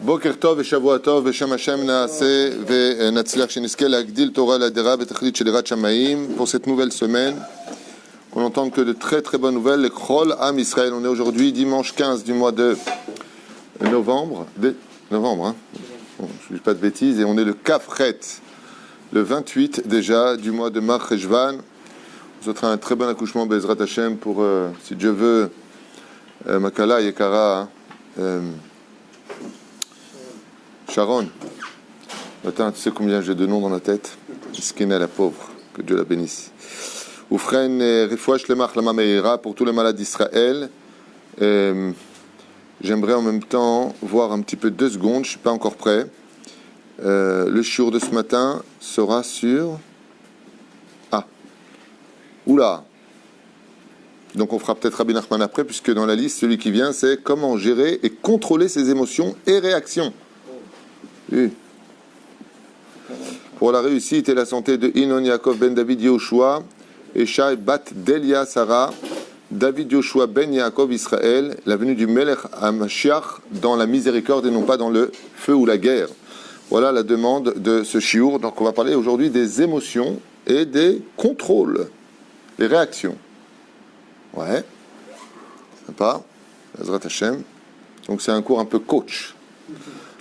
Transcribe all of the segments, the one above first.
בוקר טוב ושבוע טוב ושם השם נעשה ונצליח שנזכה להגדיל תורה להדרה בתכלית של יראת שמיים pour cette nouvelle semaine. On entend que de très très bonnes nouvelles. Les Chol Am Israël. On est aujourd'hui dimanche 15 du mois de novembre. Hein. Bon, je ne dis pas de bêtises. Et on est le Kafret, le 28 déjà du mois de Mar Cheshvan. On souhaitera un très bon accouchement Bezrat Hashem pour, si Dieu veut, Makala Yekara. Sharon, attends, tu sais combien j'ai de noms dans la tête? Skina la pauvre, que Dieu la bénisse. Oufren, Rifouach Lemach Lama Meira, pour tous les malades d'Israël. J'aimerais en même temps voir un petit peu 2 secondes, je ne suis pas encore prêt. Le shiur de ce matin sera sur... Ah, oula. Donc on fera peut-être Rabbi Nachman après, puisque dans la liste, celui qui vient, c'est comment gérer et contrôler ses émotions et réactions. Oui. Pour la réussite et la santé de Inon Yaakov ben David Yehoshua et Shai bat Delia Sarah, David Yehoshua ben Yaakov Israël, la venue du Melech HaMashiach dans la miséricorde et non pas dans le feu ou la guerre. Voilà la demande de ce shiur. Donc on va parler aujourd'hui des émotions et des contrôles, des réactions. Ouais, sympa, Bezrat Hashem. Donc c'est un cours un peu coach.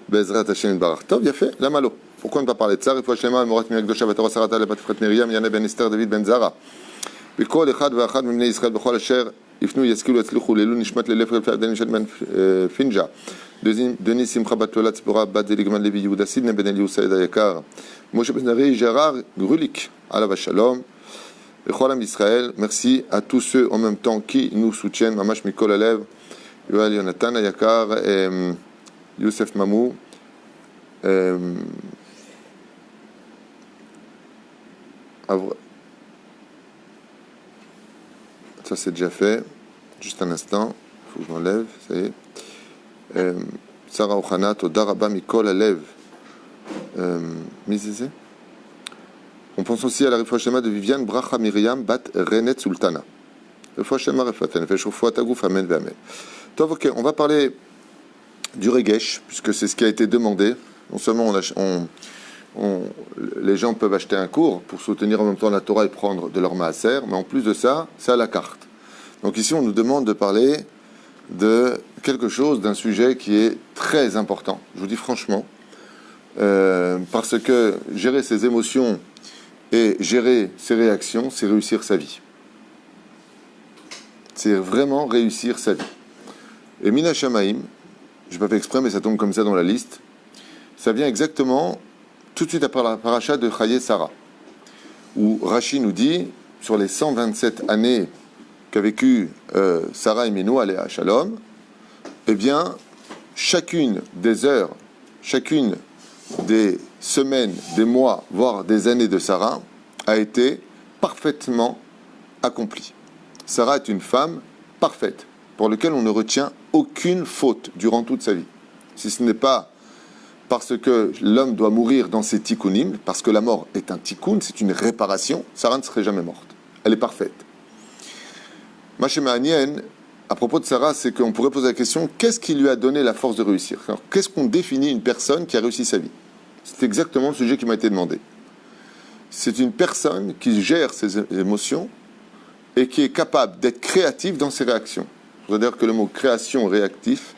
Bezrat Hashem Barach Tov, il a fait la malo. Pourquoi ne pas parler de ça? Rifouach Shlema, Morat Miagdosha, Batora Sarata, le Patifret Miriam, Yana ben Esther, David ben Zara. Bikol Echad Vachad, Mimne Israël, Bechol Asher, Ifnu Yaskilu Yatzluchu, Lelu Nishmat Lelef, Relfa, Aden Nishad ben Finja. Denis Simcha Batlola, Tzipora, Bat Deligman Levi Yehuda, Sidne ben Eliou Saïd Ayakar. Moshe ben Nari, Gérard Grulik, Alav Shalom. Bechol Am Israël, merci à tous ceux en même temps qui nous soutiennent. Mamash Mikol Alev, Yoel Yonatan Ayakar, Youssef Mamou. Ça c'est déjà fait. Juste un instant. Il faut que je m'enlève. Ça y est. Sarah Ochanat, Odaraba Mikol Alev. Misizé. On pense aussi à la Rifouach Shlema de Viviane Bracha Miriam Bat Renet Sultana. Rifouach Shlema Rifouach Nefesh Rifouach Tagouf Amen Ve'amen. Ok, on va parler du Regesh, puisque c'est ce qui a été demandé. Non seulement les gens peuvent acheter un cours pour soutenir en même temps la Torah et prendre de leur maaser, mais en plus de ça, c'est à la carte. Donc ici, on nous demande de parler de quelque chose, d'un sujet qui est très important. Je vous dis franchement, parce que gérer ses émotions et gérer ses réactions, c'est réussir sa vie. C'est vraiment réussir sa vie. Et Mina Shamaim, je n'ai pas fait exprès, mais ça tombe comme ça dans la liste, ça vient exactement tout de suite après la paracha de Chaye Sarah, où Rashi nous dit, sur les 127 années qu'a vécu Sarah et Minou, aléa Shalom, eh bien, chacune des heures, chacune des semaines, des mois, voire des années de Sarah, a été parfaitement accomplie. Sarah est une femme parfaite, pour laquelle on ne retient aucune faute durant toute sa vie. Si ce n'est pas parce que l'homme doit mourir dans ses tikkunim, parce que la mort est un tikkun, c'est une réparation, Sarah ne serait jamais morte. Elle est parfaite. Mashema'anien, à propos de Sarah, c'est qu'on pourrait poser la question, qu'est-ce qui lui a donné la force de réussir? Alors, qu'est-ce qu'on définit une personne qui a réussi sa vie? C'est exactement le sujet qui m'a été demandé. C'est une personne qui gère ses émotions et qui est capable d'être créative dans ses réactions. Je veux dire que le mot création, réactif,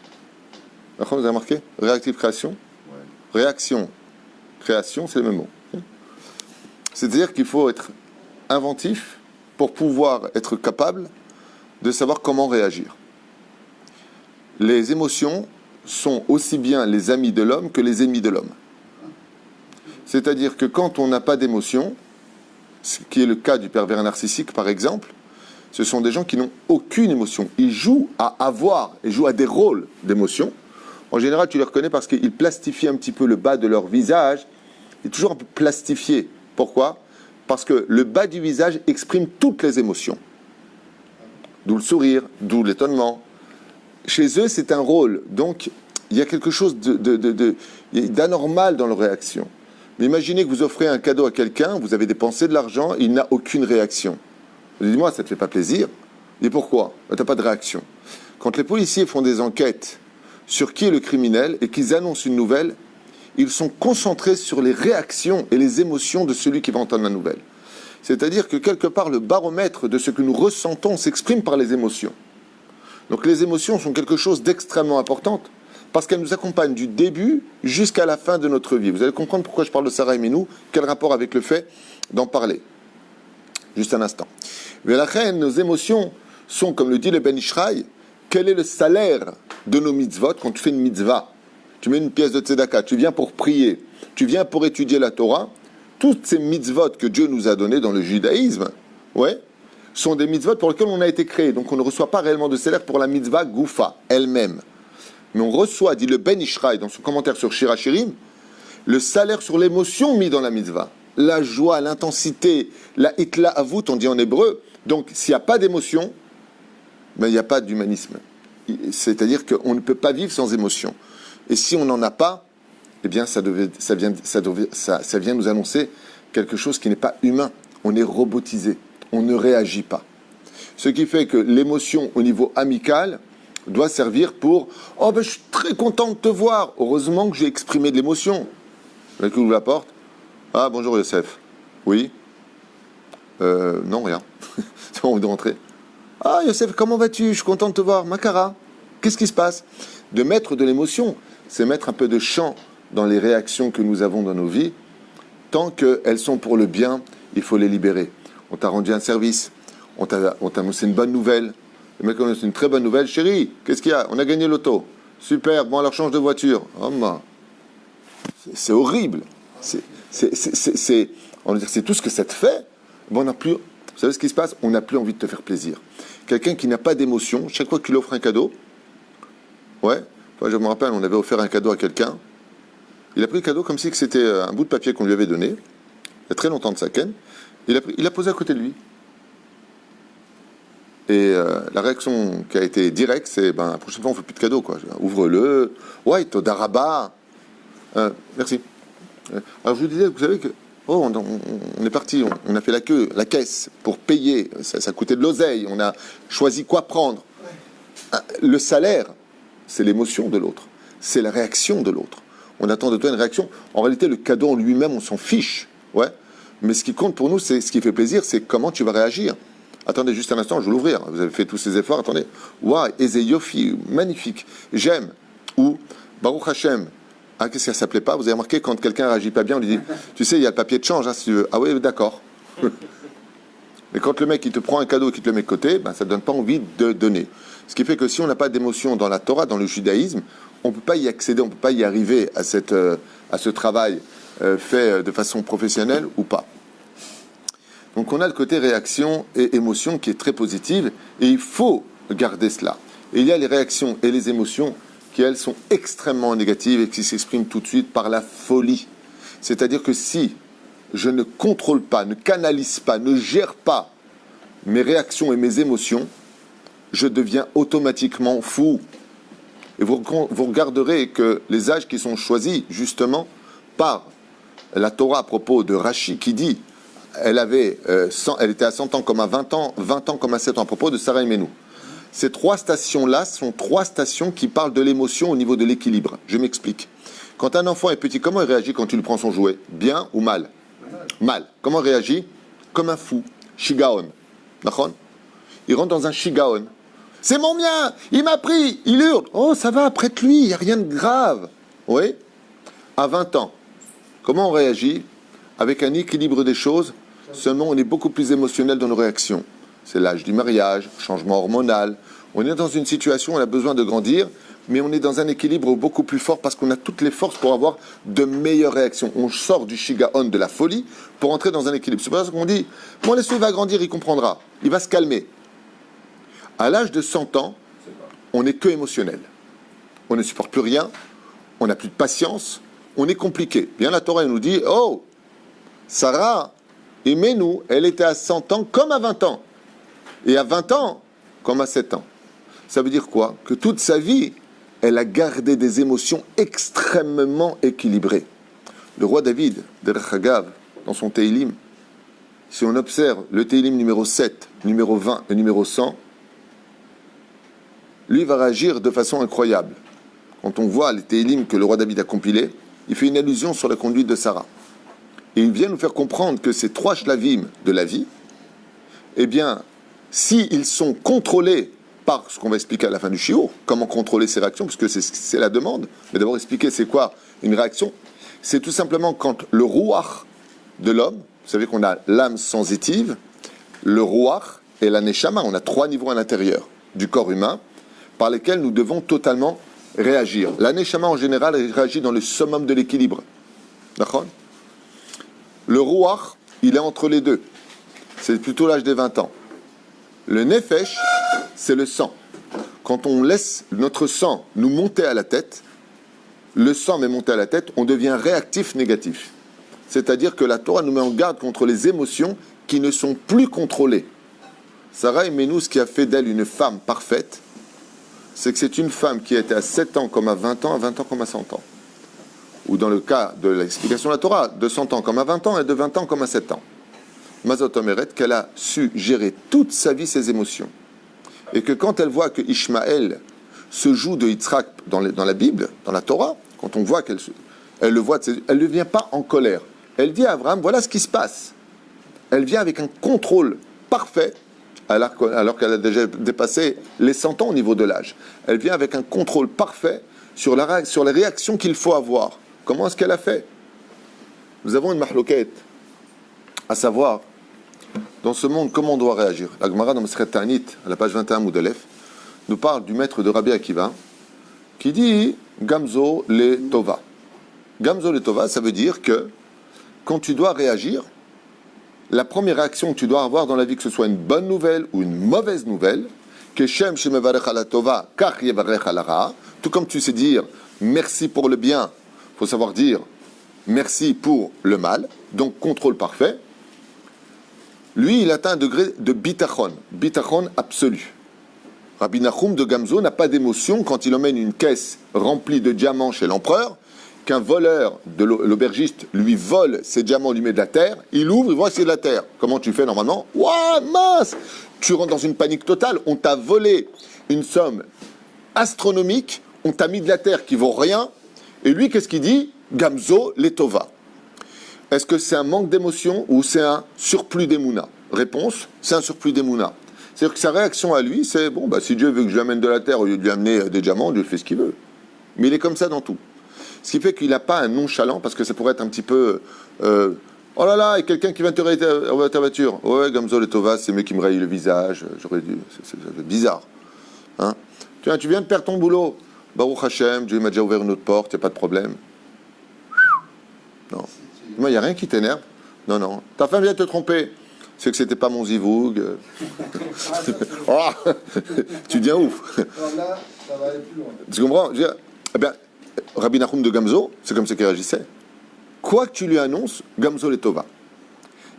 vous avez remarqué? Réactif, création? Réaction, création, c'est le même mot. C'est-à-dire qu'il faut être inventif pour pouvoir être capable de savoir comment réagir. Les émotions sont aussi bien les amis de l'homme que les ennemis de l'homme. C'est-à-dire que quand on n'a pas d'émotion, ce qui est le cas du pervers narcissique par exemple, ce sont des gens qui n'ont aucune émotion. Ils jouent à avoir, ils jouent à des rôles d'émotion. En général, tu les reconnais parce qu'ils plastifient un petit peu le bas de leur visage. Il est toujours un peu plastifié. Pourquoi? Parce que le bas du visage exprime toutes les émotions. D'où le sourire, d'où l'étonnement. Chez eux, c'est un rôle. Donc, il y a quelque chose d'anormal dans leur réaction. Mais imaginez que vous offrez un cadeau à quelqu'un, vous avez dépensé de l'argent, il n'a aucune réaction. Dis-moi, ça ne te fait pas plaisir? Et pourquoi? Tu n'as pas de réaction. Quand les policiers font des enquêtes sur qui est le criminel et qu'ils annoncent une nouvelle, ils sont concentrés sur les réactions et les émotions de celui qui va entendre la nouvelle. C'est-à-dire que quelque part, le baromètre de ce que nous ressentons s'exprime par les émotions. Donc les émotions sont quelque chose d'extrêmement important parce qu'elles nous accompagnent du début jusqu'à la fin de notre vie. Vous allez comprendre pourquoi je parle de Sarah et Menou, quel rapport avec le fait d'en parler. Juste un instant. Mais la reine, nos émotions sont, comme le dit le Ben Ishraï, quel est le salaire de nos mitzvot quand tu fais une mitzvah? Tu mets une pièce de tzedaka, tu viens pour prier, tu viens pour étudier la Torah. Toutes ces mitzvot que Dieu nous a données dans le judaïsme, ouais, sont des mitzvot pour lesquels on a été créé. Donc on ne reçoit pas réellement de salaire pour la mitzvah goufa elle-même. Mais on reçoit, dit le Ben Ishraï dans son commentaire sur Shir HaShirim, le salaire sur l'émotion mis dans la mitzvah. La joie, l'intensité, la hitla avut, on dit en hébreu. Donc s'il n'y a pas d'émotion, ben, il n'y a pas d'humanisme. C'est-à-dire qu'on ne peut pas vivre sans émotion. Et si on n'en a pas, eh bien ça vient nous annoncer quelque chose qui n'est pas humain. On est robotisé, on ne réagit pas. Ce qui fait que l'émotion au niveau amical doit servir pour « Oh ben je suis très content de te voir, heureusement que j'ai exprimé de l'émotion. » Là, qui ouvre la porte. « Ah bonjour Youssef. Oui. Non, rien. » C'est bon, de rentrer. « Ah Youssef, comment vas-tu? Je suis content de te voir. Makara. Qu'est-ce qui se passe ?» De mettre de l'émotion, c'est mettre un peu de chant dans les réactions que nous avons dans nos vies. Tant qu'elles sont pour le bien, il faut les libérer. On t'a rendu un service, on t'a annoncé une bonne nouvelle. Le mec annonce une très bonne nouvelle. Chérie, qu'est-ce qu'il y a? On a gagné l'auto. Super, bon alors change de voiture. Oh man, c'est horrible. C'est tout ce que ça te fait. Bon, on n'a plus, vous savez ce qui se passe? On n'a plus envie de te faire plaisir. Quelqu'un qui n'a pas d'émotion, chaque fois qu'il offre un cadeau, ouais, enfin, je me rappelle, on avait offert un cadeau à quelqu'un. Il a pris le cadeau comme si c'était un bout de papier qu'on lui avait donné. Il y a très longtemps de ça, Ken. Il l'a posé à côté de lui. Et la réaction qui a été directe, c'est la prochaine fois, on ne fait plus de cadeaux. Quoi. Ouvre-le. Ouais, Todaraba. Merci. Alors, je vous disais, vous savez que. Oh, on est parti, on a fait la caisse pour payer. Ça coûtait de l'oseille. On a choisi quoi prendre. Le salaire, c'est l'émotion de l'autre. C'est la réaction de l'autre. On attend de toi une réaction. En réalité, le cadeau en lui-même, on s'en fiche. Ouais. Mais ce qui compte pour nous, c'est ce qui fait plaisir, c'est comment tu vas réagir. Attendez juste un instant, je vais l'ouvrir. Vous avez fait tous ces efforts. Attendez. Waouh, Eze Yofi, magnifique. J'aime. Ou Baruch Hashem. Ah, qu'est-ce que ça s'appelait pas? Vous avez remarqué quand quelqu'un réagit pas bien, on lui dit, tu sais, il y a le papier de change, hein, si tu veux. Ah oui, d'accord. Mais quand le mec il te prend un cadeau et qu'il te le met de côté, ça ne donne pas envie de donner. Ce qui fait que si on n'a pas d'émotion dans la Torah, dans le judaïsme, on ne peut pas y accéder, on ne peut pas y arriver à ce travail fait de façon professionnelle ou pas. Donc on a le côté réaction et émotion qui est très positive et il faut garder cela. Et il y a les réactions et les émotions qui, elles, sont extrêmement négatives et qui s'expriment tout de suite par la folie. C'est-à-dire que si je ne contrôle pas, ne canalise pas, ne gère pas mes réactions et mes émotions, je deviens automatiquement fou. Et vous regarderez que les âges qui sont choisis, justement, par la Torah à propos de Rashi, qui dit elle était à 100 ans comme à 20 ans, 20 ans comme à 7 ans, à propos de Sarah et Menou. Ces trois stations-là sont trois stations qui parlent de l'émotion au niveau de l'équilibre. Je m'explique. Quand un enfant est petit, comment il réagit quand tu lui prends son jouet? Bien ou mal? Mal. Comment il réagit? Comme un fou. Shigaon. D'accord? Il rentre dans un shigaon. C'est mon mien! Il m'a pris! Il hurle! Oh, ça va, prête lui, il n'y a rien de grave. Oui? À 20 ans, comment on réagit? Avec un équilibre des choses, seulement on est beaucoup plus émotionnel dans nos réactions. C'est l'âge du mariage, changement hormonal. On est dans une situation où on a besoin de grandir, mais on est dans un équilibre beaucoup plus fort parce qu'on a toutes les forces pour avoir de meilleures réactions. On sort du shigaon, de la folie, pour entrer dans un équilibre. C'est pour ça qu'on dit, bon, laisse-le, il va grandir, il comprendra. Il va se calmer. À l'âge de 100 ans, on n'est que émotionnel. On ne supporte plus rien, on n'a plus de patience, on est compliqué. Bien, la Torah nous dit, oh, Sarah, aimez-nous, elle était à 100 ans comme à 20 ans. Et à 20 ans, comme à 7 ans. Ça veut dire quoi? Que toute sa vie, elle a gardé des émotions extrêmement équilibrées. Le roi David, Derech Hagav, dans son Teilim, si on observe le Teilim numéro 7, numéro 20 et numéro 100, lui va réagir de façon incroyable. quand on voit les Télim que le roi David a compilés, il fait une allusion sur la conduite de Sarah. Et il vient nous faire comprendre que ces 3 shlavim de la vie, eh bien, s'ils sont contrôlés par ce qu'on va expliquer à la fin du shiur, comment contrôler ces réactions, parce que c'est la demande, mais d'abord expliquer c'est quoi une réaction, c'est tout simplement quand le ruach de l'homme, vous savez qu'on a l'âme sensitive, le ruach et la neshama, on a 3 niveaux à l'intérieur du corps humain, par lesquels nous devons totalement réagir. La neshama en général réagit dans le summum de l'équilibre. D'accord ? Le ruach, il est entre les deux. C'est plutôt l'âge des 20 ans. Le nefesh, c'est le sang. Quand on laisse notre sang nous monter à la tête, le sang m'est monté à la tête, on devient réactif négatif. C'est-à-dire que la Torah nous met en garde contre les émotions qui ne sont plus contrôlées. Sarah Imenu, ce qui a fait d'elle une femme parfaite, c'est que c'est une femme qui était à 7 ans comme à 20 ans, à 20 ans comme à 100 ans. Ou dans le cas de l'explication de la Torah, de 100 ans comme à 20 ans et de 20 ans comme à 7 ans. Mazot Omeret, qu'elle a su gérer toute sa vie ses émotions. Et que quand elle voit que Ishmaël se joue de Yitzhak dans la Bible, dans la Torah, quand on voit qu'elle le voit, elle ne vient pas en colère. Elle dit à Abraham, voilà ce qui se passe. Elle vient avec un contrôle parfait, alors qu'elle a déjà dépassé les 100 ans au niveau de l'âge. Elle vient avec un contrôle parfait sur les réactions qu'il faut avoir. Comment est-ce qu'elle a fait? Nous avons une mahloket, à savoir, dans ce monde, comment on doit réagir. La Gemara dans Masechet Ta'anit, à la page 21 Moudalef, nous parle du maître de Rabbi Akiva, qui dit Gamzo le Tova. Gamzo le Tova, ça veut dire que quand tu dois réagir, la première réaction que tu dois avoir dans la vie, que ce soit une bonne nouvelle ou une mauvaise nouvelle, que Shem shemevarech ala Tova, kach yevarech ala ra, tout comme tu sais dire merci pour le bien, il faut savoir dire merci pour le mal, donc contrôle parfait. Lui, il atteint un degré de bitachon absolu. Rabbi Nachum de Gamzo n'a pas d'émotion quand il emmène une caisse remplie de diamants chez l'empereur, qu'un voleur de l'aubergiste lui vole ses diamants, lui met de la terre, il ouvre, il voit que c'est de la terre. Comment tu fais normalement? Ouah, mince! Tu rentres dans une panique totale, on t'a volé une somme astronomique, on t'a mis de la terre qui vaut rien, et lui, qu'est-ce qu'il dit? Gamzo letova. Est-ce que c'est un manque d'émotion ou c'est un surplus d'émouna? Réponse, c'est un surplus d'émouna. C'est-à-dire que sa réaction à lui, c'est bon, bah, si Dieu veut que je lui amène de la terre au lieu de lui amener des diamants, Dieu fait ce qu'il veut. Mais il est comme ça dans tout. Ce qui fait qu'il n'a pas un nonchalant, parce que ça pourrait être un petit peu oh là là, il y a quelqu'un qui vient te rayer ta voiture. Ouais, Gamzo letova, c'est mieux qui me raye le visage. J'aurais dû. C'est bizarre. Hein? Tu viens de perdre ton boulot. Baruch Hashem, Dieu m'a déjà ouvert une autre porte, il n'y a pas de problème. Non. Moi, il n'y a rien qui t'énerve. Non, non. Ta femme vient te tromper. C'est que c'était pas mon zivoug. Oh, tu deviens ouf. Alors là, ça va aller plus loin. Tu comprends? Eh bien, Rabbi Nachum de Gamzo, c'est comme ça qu'il réagissait. Quoi que tu lui annonces, Gamzo letova.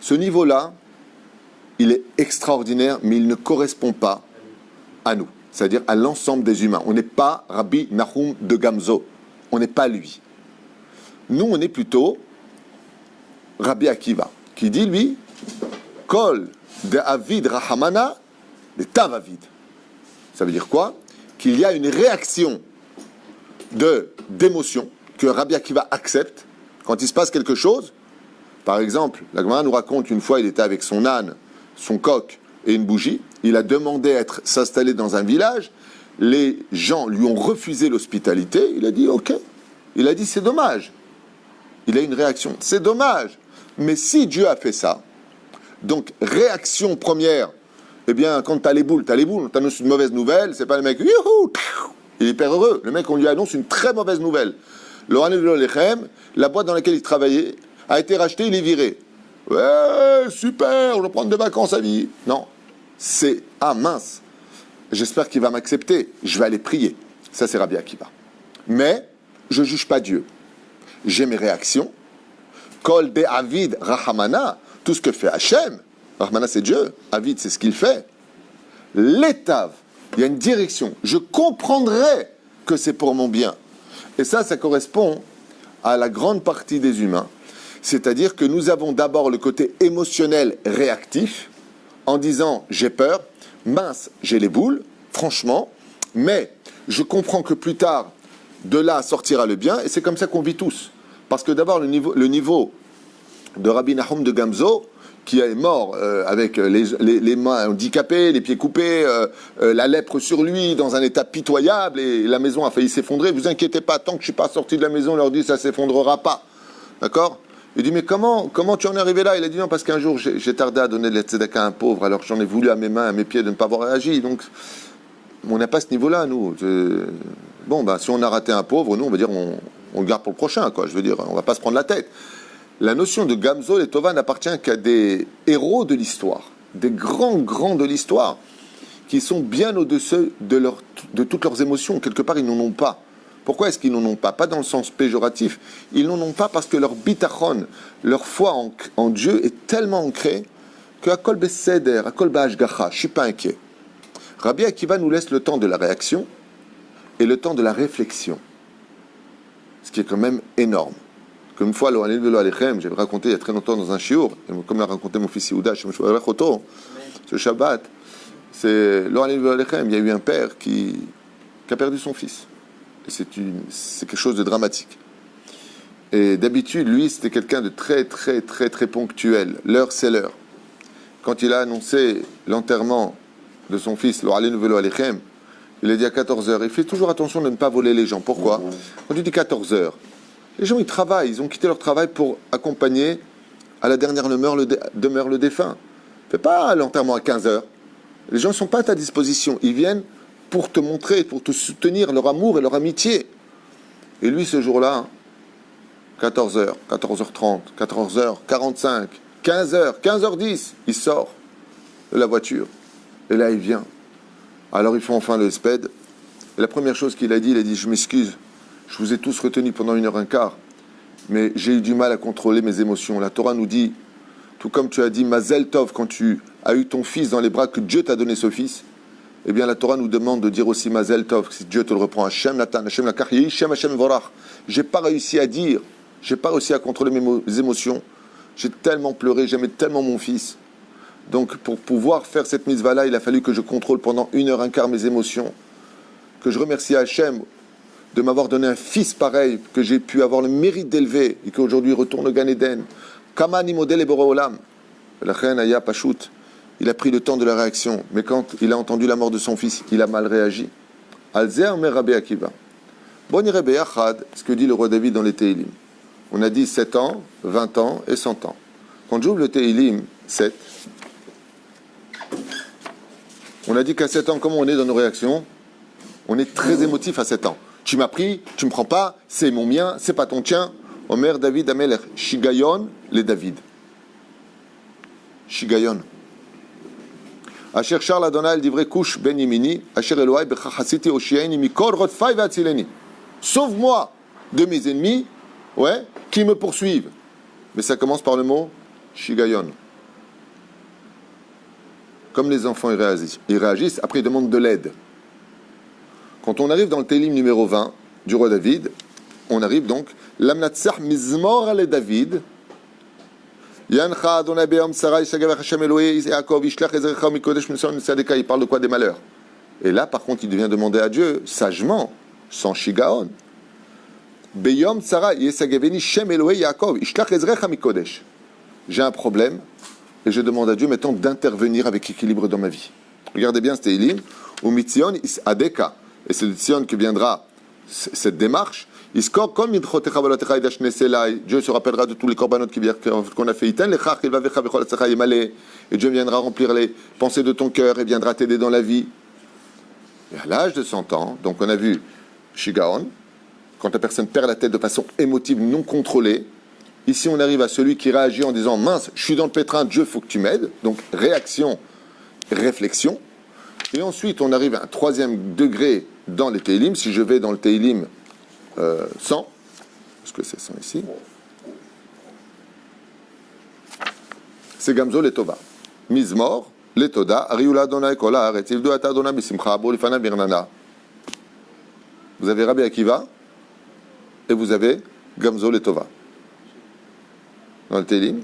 Ce niveau-là, il est extraordinaire, mais il ne correspond pas à nous. C'est-à-dire à l'ensemble des humains. On n'est pas Rabbi Nachum de Gamzo. On n'est pas lui. Nous, on est plutôt Rabbi Akiva, qui dit, lui, Kol de Avid Rahamana, de Tavavid. Ça veut dire quoi? Qu'il y a une réaction d'émotion que Rabbi Akiva accepte quand il se passe quelque chose. Par exemple, la Gemara nous raconte une fois, il était avec son âne, son coq et une bougie. Il a demandé à s'installer dans un village. Les gens lui ont refusé l'hospitalité. Il a dit OK. Il a dit c'est dommage. Il a une réaction. C'est dommage. Mais si Dieu a fait ça, donc réaction première, eh bien, quand t'as les boules, on t'annonce une mauvaise nouvelle, c'est pas le mec, youhou, il est hyper heureux. Le mec, on lui annonce une très mauvaise nouvelle. La boîte dans laquelle il travaillait a été rachetée, il est viré. Ouais, super, je vais prendre des vacances à vie. Non, c'est, ah mince, j'espère qu'il va m'accepter, je vais aller prier. Ça, c'est Rabbi Akiva. Mais, je ne juge pas Dieu. J'ai mes réactions. Kol de Avid Rahamana, tout ce que fait Hachem, Rahmana c'est Dieu, Avid c'est ce qu'il fait. L'étave, il y a une direction. Je comprendrai que c'est pour mon bien. Et ça correspond à la grande partie des humains. C'est-à-dire que nous avons d'abord le côté émotionnel réactif, en disant j'ai peur, mince, j'ai les boules, franchement, mais je comprends que plus tard, De là sortira le bien, et c'est comme ça qu'on vit tous. Parce que d'abord, le niveau de Rabbi Nahum de Gamzo, qui est mort avec les mains handicapées, les pieds coupés, la lèpre sur lui, dans un état pitoyable, et la maison a failli s'effondrer. Vous inquiétez pas, tant que je suis pas sorti de la maison, on leur dit ça s'effondrera pas. D'accord? Il dit, mais comment tu en es arrivé là? Il a dit, non, parce qu'un jour, j'ai tardé à donner de la tzedaka à un pauvre, alors j'en ai voulu à mes mains, à mes pieds de ne pas avoir réagi. Donc, on n'a pas ce niveau-là, nous. Bon, ben, si on a raté un pauvre, nous, on va dire, on le garde pour le prochain, quoi. Je veux dire, on va pas se prendre la tête. La notion de Gamzo et Tova n'appartient qu'à des héros de l'histoire, des grands de l'histoire, qui sont bien au-dessus de toutes leurs émotions. Quelque part, ils n'en ont pas. Pourquoi est-ce qu'ils n'en ont pas? Pas dans le sens péjoratif. Ils n'en ont pas parce que leur bitachon, leur foi en Dieu est tellement ancrée qu'à kol beseder, à kol ba'ashgacha, je suis pas inquiet. Rabbi Akiva nous laisse le temps de la réaction et le temps de la réflexion. Ce qui est quand même énorme. Comme une fois, j'avais raconté il y a très longtemps dans un shiur, comme l'a raconté mon fils Yehuda, ce Shabbat, c'est il y a eu un père qui a perdu son fils. Et c'est quelque chose de dramatique. Et d'habitude, lui, c'était quelqu'un de très ponctuel. L'heure, c'est l'heure. Quand il a annoncé l'enterrement de son fils, il a dit à 14h. Il fait toujours attention de ne pas voler les gens. Pourquoi? Quand il dit 14h, les gens, ils travaillent. Ils ont quitté leur travail pour accompagner à la dernière demeure le défunt. Fais pas l'enterrement à 15h. Les gens ne sont pas à ta disposition. Ils viennent pour te montrer, pour te soutenir leur amour et leur amitié. Et lui, ce jour-là, 14h, 14h30, 14h45, 15h, 15h10, il sort de la voiture. Et là, il vient. Alors, ils font enfin le sped. Et la première chose qu'il a dit, je m'excuse, je vous ai tous retenus pendant 1h15, mais j'ai eu du mal à contrôler mes émotions. La Torah nous dit, tout comme tu as dit, Mazel Tov, quand tu as eu ton fils dans les bras, que Dieu t'a donné ce fils, eh bien, la Torah nous demande de dire aussi Mazel Tov, si Dieu te le reprend. Hashem Natan, Hashem Lakach, Yishem Hashem Vorach. J'ai pas réussi à dire, j'ai pas réussi à contrôler mes émotions. J'ai tellement pleuré, j'aimais tellement mon fils. Donc, pour pouvoir faire cette mitzvah-là, il a fallu que je contrôle pendant 1h15 mes émotions. Que je remercie Hashem de m'avoir donné un fils pareil, que j'ai pu avoir le mérite d'élever et qu'aujourd'hui retourne au Gan Eden. Kamani model et Borolam. La reine Aya Pachout. Il a pris le temps de la réaction, mais quand il a entendu la mort de son fils, il a mal réagi. Alzer mer Rabbi Akiva. Bon Rebbe Yachad, ce que dit le roi David dans les Teilim. On a dit 7 ans, 20 ans et 100 ans. Quand j'ouvre le Teilim 7, on a dit qu'à 7 ans, comment on est dans nos réactions? On est très émotif à 7 ans. Tu m'as pris, tu me prends pas, c'est mon mien, c'est pas ton tien. Omer David Amelech, Shigayon, les David. Shigayon. Asher Charles Adonai divrei couche ben yimini, Asher Elohai bechachasiti oshieni mikol rotfai ve'atzileni. Sauve-moi de mes ennemis, ouais, qui me poursuivent. Mais ça commence par le mot Shigayon. Comme les enfants, ils réagissent, après ils demandent de l'aide. Quand on arrive dans le Télim numéro 20 du roi David, on arrive donc Lamnatsach Mizmor ale David. Il parle de quoi? Des malheurs. Et là, par contre, il devient demander à Dieu, sagement, sans shigaon. J'ai un problème, et je demande à Dieu maintenant d'intervenir avec équilibre dans ma vie. Regardez bien, c'était Elim, ou Mitzion is adeka, et c'est de Tzion que viendra cette démarche. Dieu se rappellera de tous les corbanotes qu'on a fait. Et Dieu viendra remplir les pensées de ton cœur et viendra t'aider dans la vie. Et à l'âge de 100 ans, donc on a vu Shigaon, quand la personne perd la tête de façon émotive, non contrôlée. Ici, on arrive à celui qui réagit en disant, mince, je suis dans le pétrin, Dieu, il faut que tu m'aides. Donc, réaction, réflexion. Et ensuite, on arrive à un 3e degré dans les Teilim. Si je vais dans le Teilim 100, parce que c'est 100 ici, c'est Gamzo Letova. Mizmor, Letoda, Ariula Donai Kola, Retivdu Ata Dona Bisimcha, Bolifana Birnana. Vous avez Rabbi Akiva et vous avez Gamzo Letova. Dans le Télim,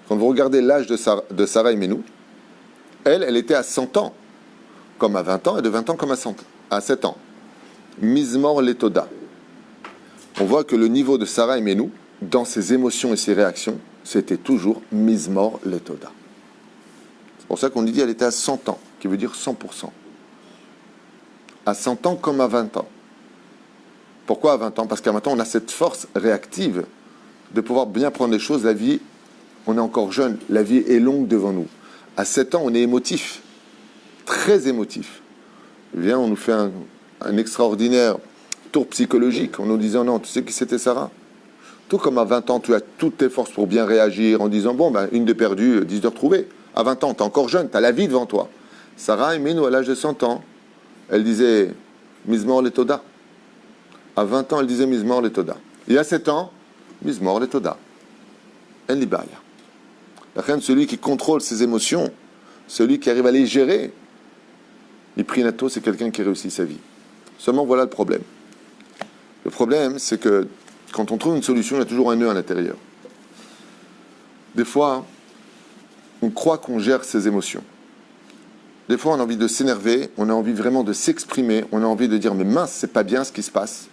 quand vous regardez l'âge de Sarah Imenu, elle était à 100 ans, comme à 20 ans, et de 20 ans comme à 7 ans. Mizmor Letoda. on voit que le niveau de Sarah Imenou, dans ses émotions et ses réactions, c'était toujours Mizmor Letoda. C'est pour ça qu'on dit qu'elle était à 100 ans, qui veut dire 100%. À 100 ans comme à 20 ans. Pourquoi à 20 ans? Parce qu'à 20 ans, on a cette force réactive de pouvoir bien prendre les choses. La vie, on est encore jeune, la vie est longue devant nous. À 7 ans, on est émotif, très émotif. Eh bien, on nous fait un extraordinaire tour psychologique en nous disant non, tu sais qui c'était Sarah? Tout comme à 20 ans, tu as toutes tes forces pour bien réagir en disant bon, ben, une de perdue, 10 de retrouvée. À 20 ans, tu es encore jeune, tu as la vie devant toi. Sarah Imenou, à l'âge de 100 ans, elle disait Mizmor Letoda. À 20 ans, elle disait Mizmor Letoda. Et à 7 ans, Mizmor Letoda. Elle libère. La reine, celui qui contrôle ses émotions, celui qui arrive à les gérer, Iprinato, c'est quelqu'un qui réussit sa vie. Seulement, voilà le problème. Le problème, c'est que quand on trouve une solution, il y a toujours un nœud à l'intérieur. Des fois, on croit qu'on gère ses émotions. Des fois, on a envie de s'énerver, on a envie vraiment de s'exprimer, on a envie de dire « mais mince, c'est pas bien ce qui se passe ».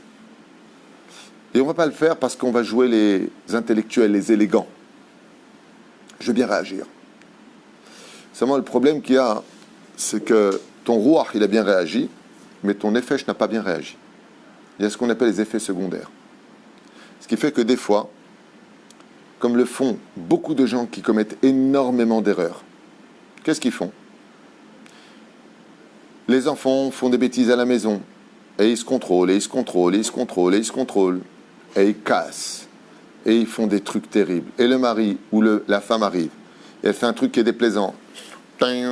Et on ne va pas le faire parce qu'on va jouer les intellectuels, les élégants. Je vais bien réagir. Seulement, le problème qu'il y a, c'est que ton rouah, il a bien réagi, mais ton effet n'a pas bien réagi. Il y a ce qu'on appelle les effets secondaires. Ce qui fait que des fois, comme le font beaucoup de gens qui commettent énormément d'erreurs, qu'est-ce qu'ils font? Les enfants font des bêtises à la maison, et ils se contrôlent, et ils se contrôlent, et ils se contrôlent, et ils se contrôlent, et ils cassent, et ils font des trucs terribles. Et le mari ou la femme arrive, et elle fait un truc qui est déplaisant, et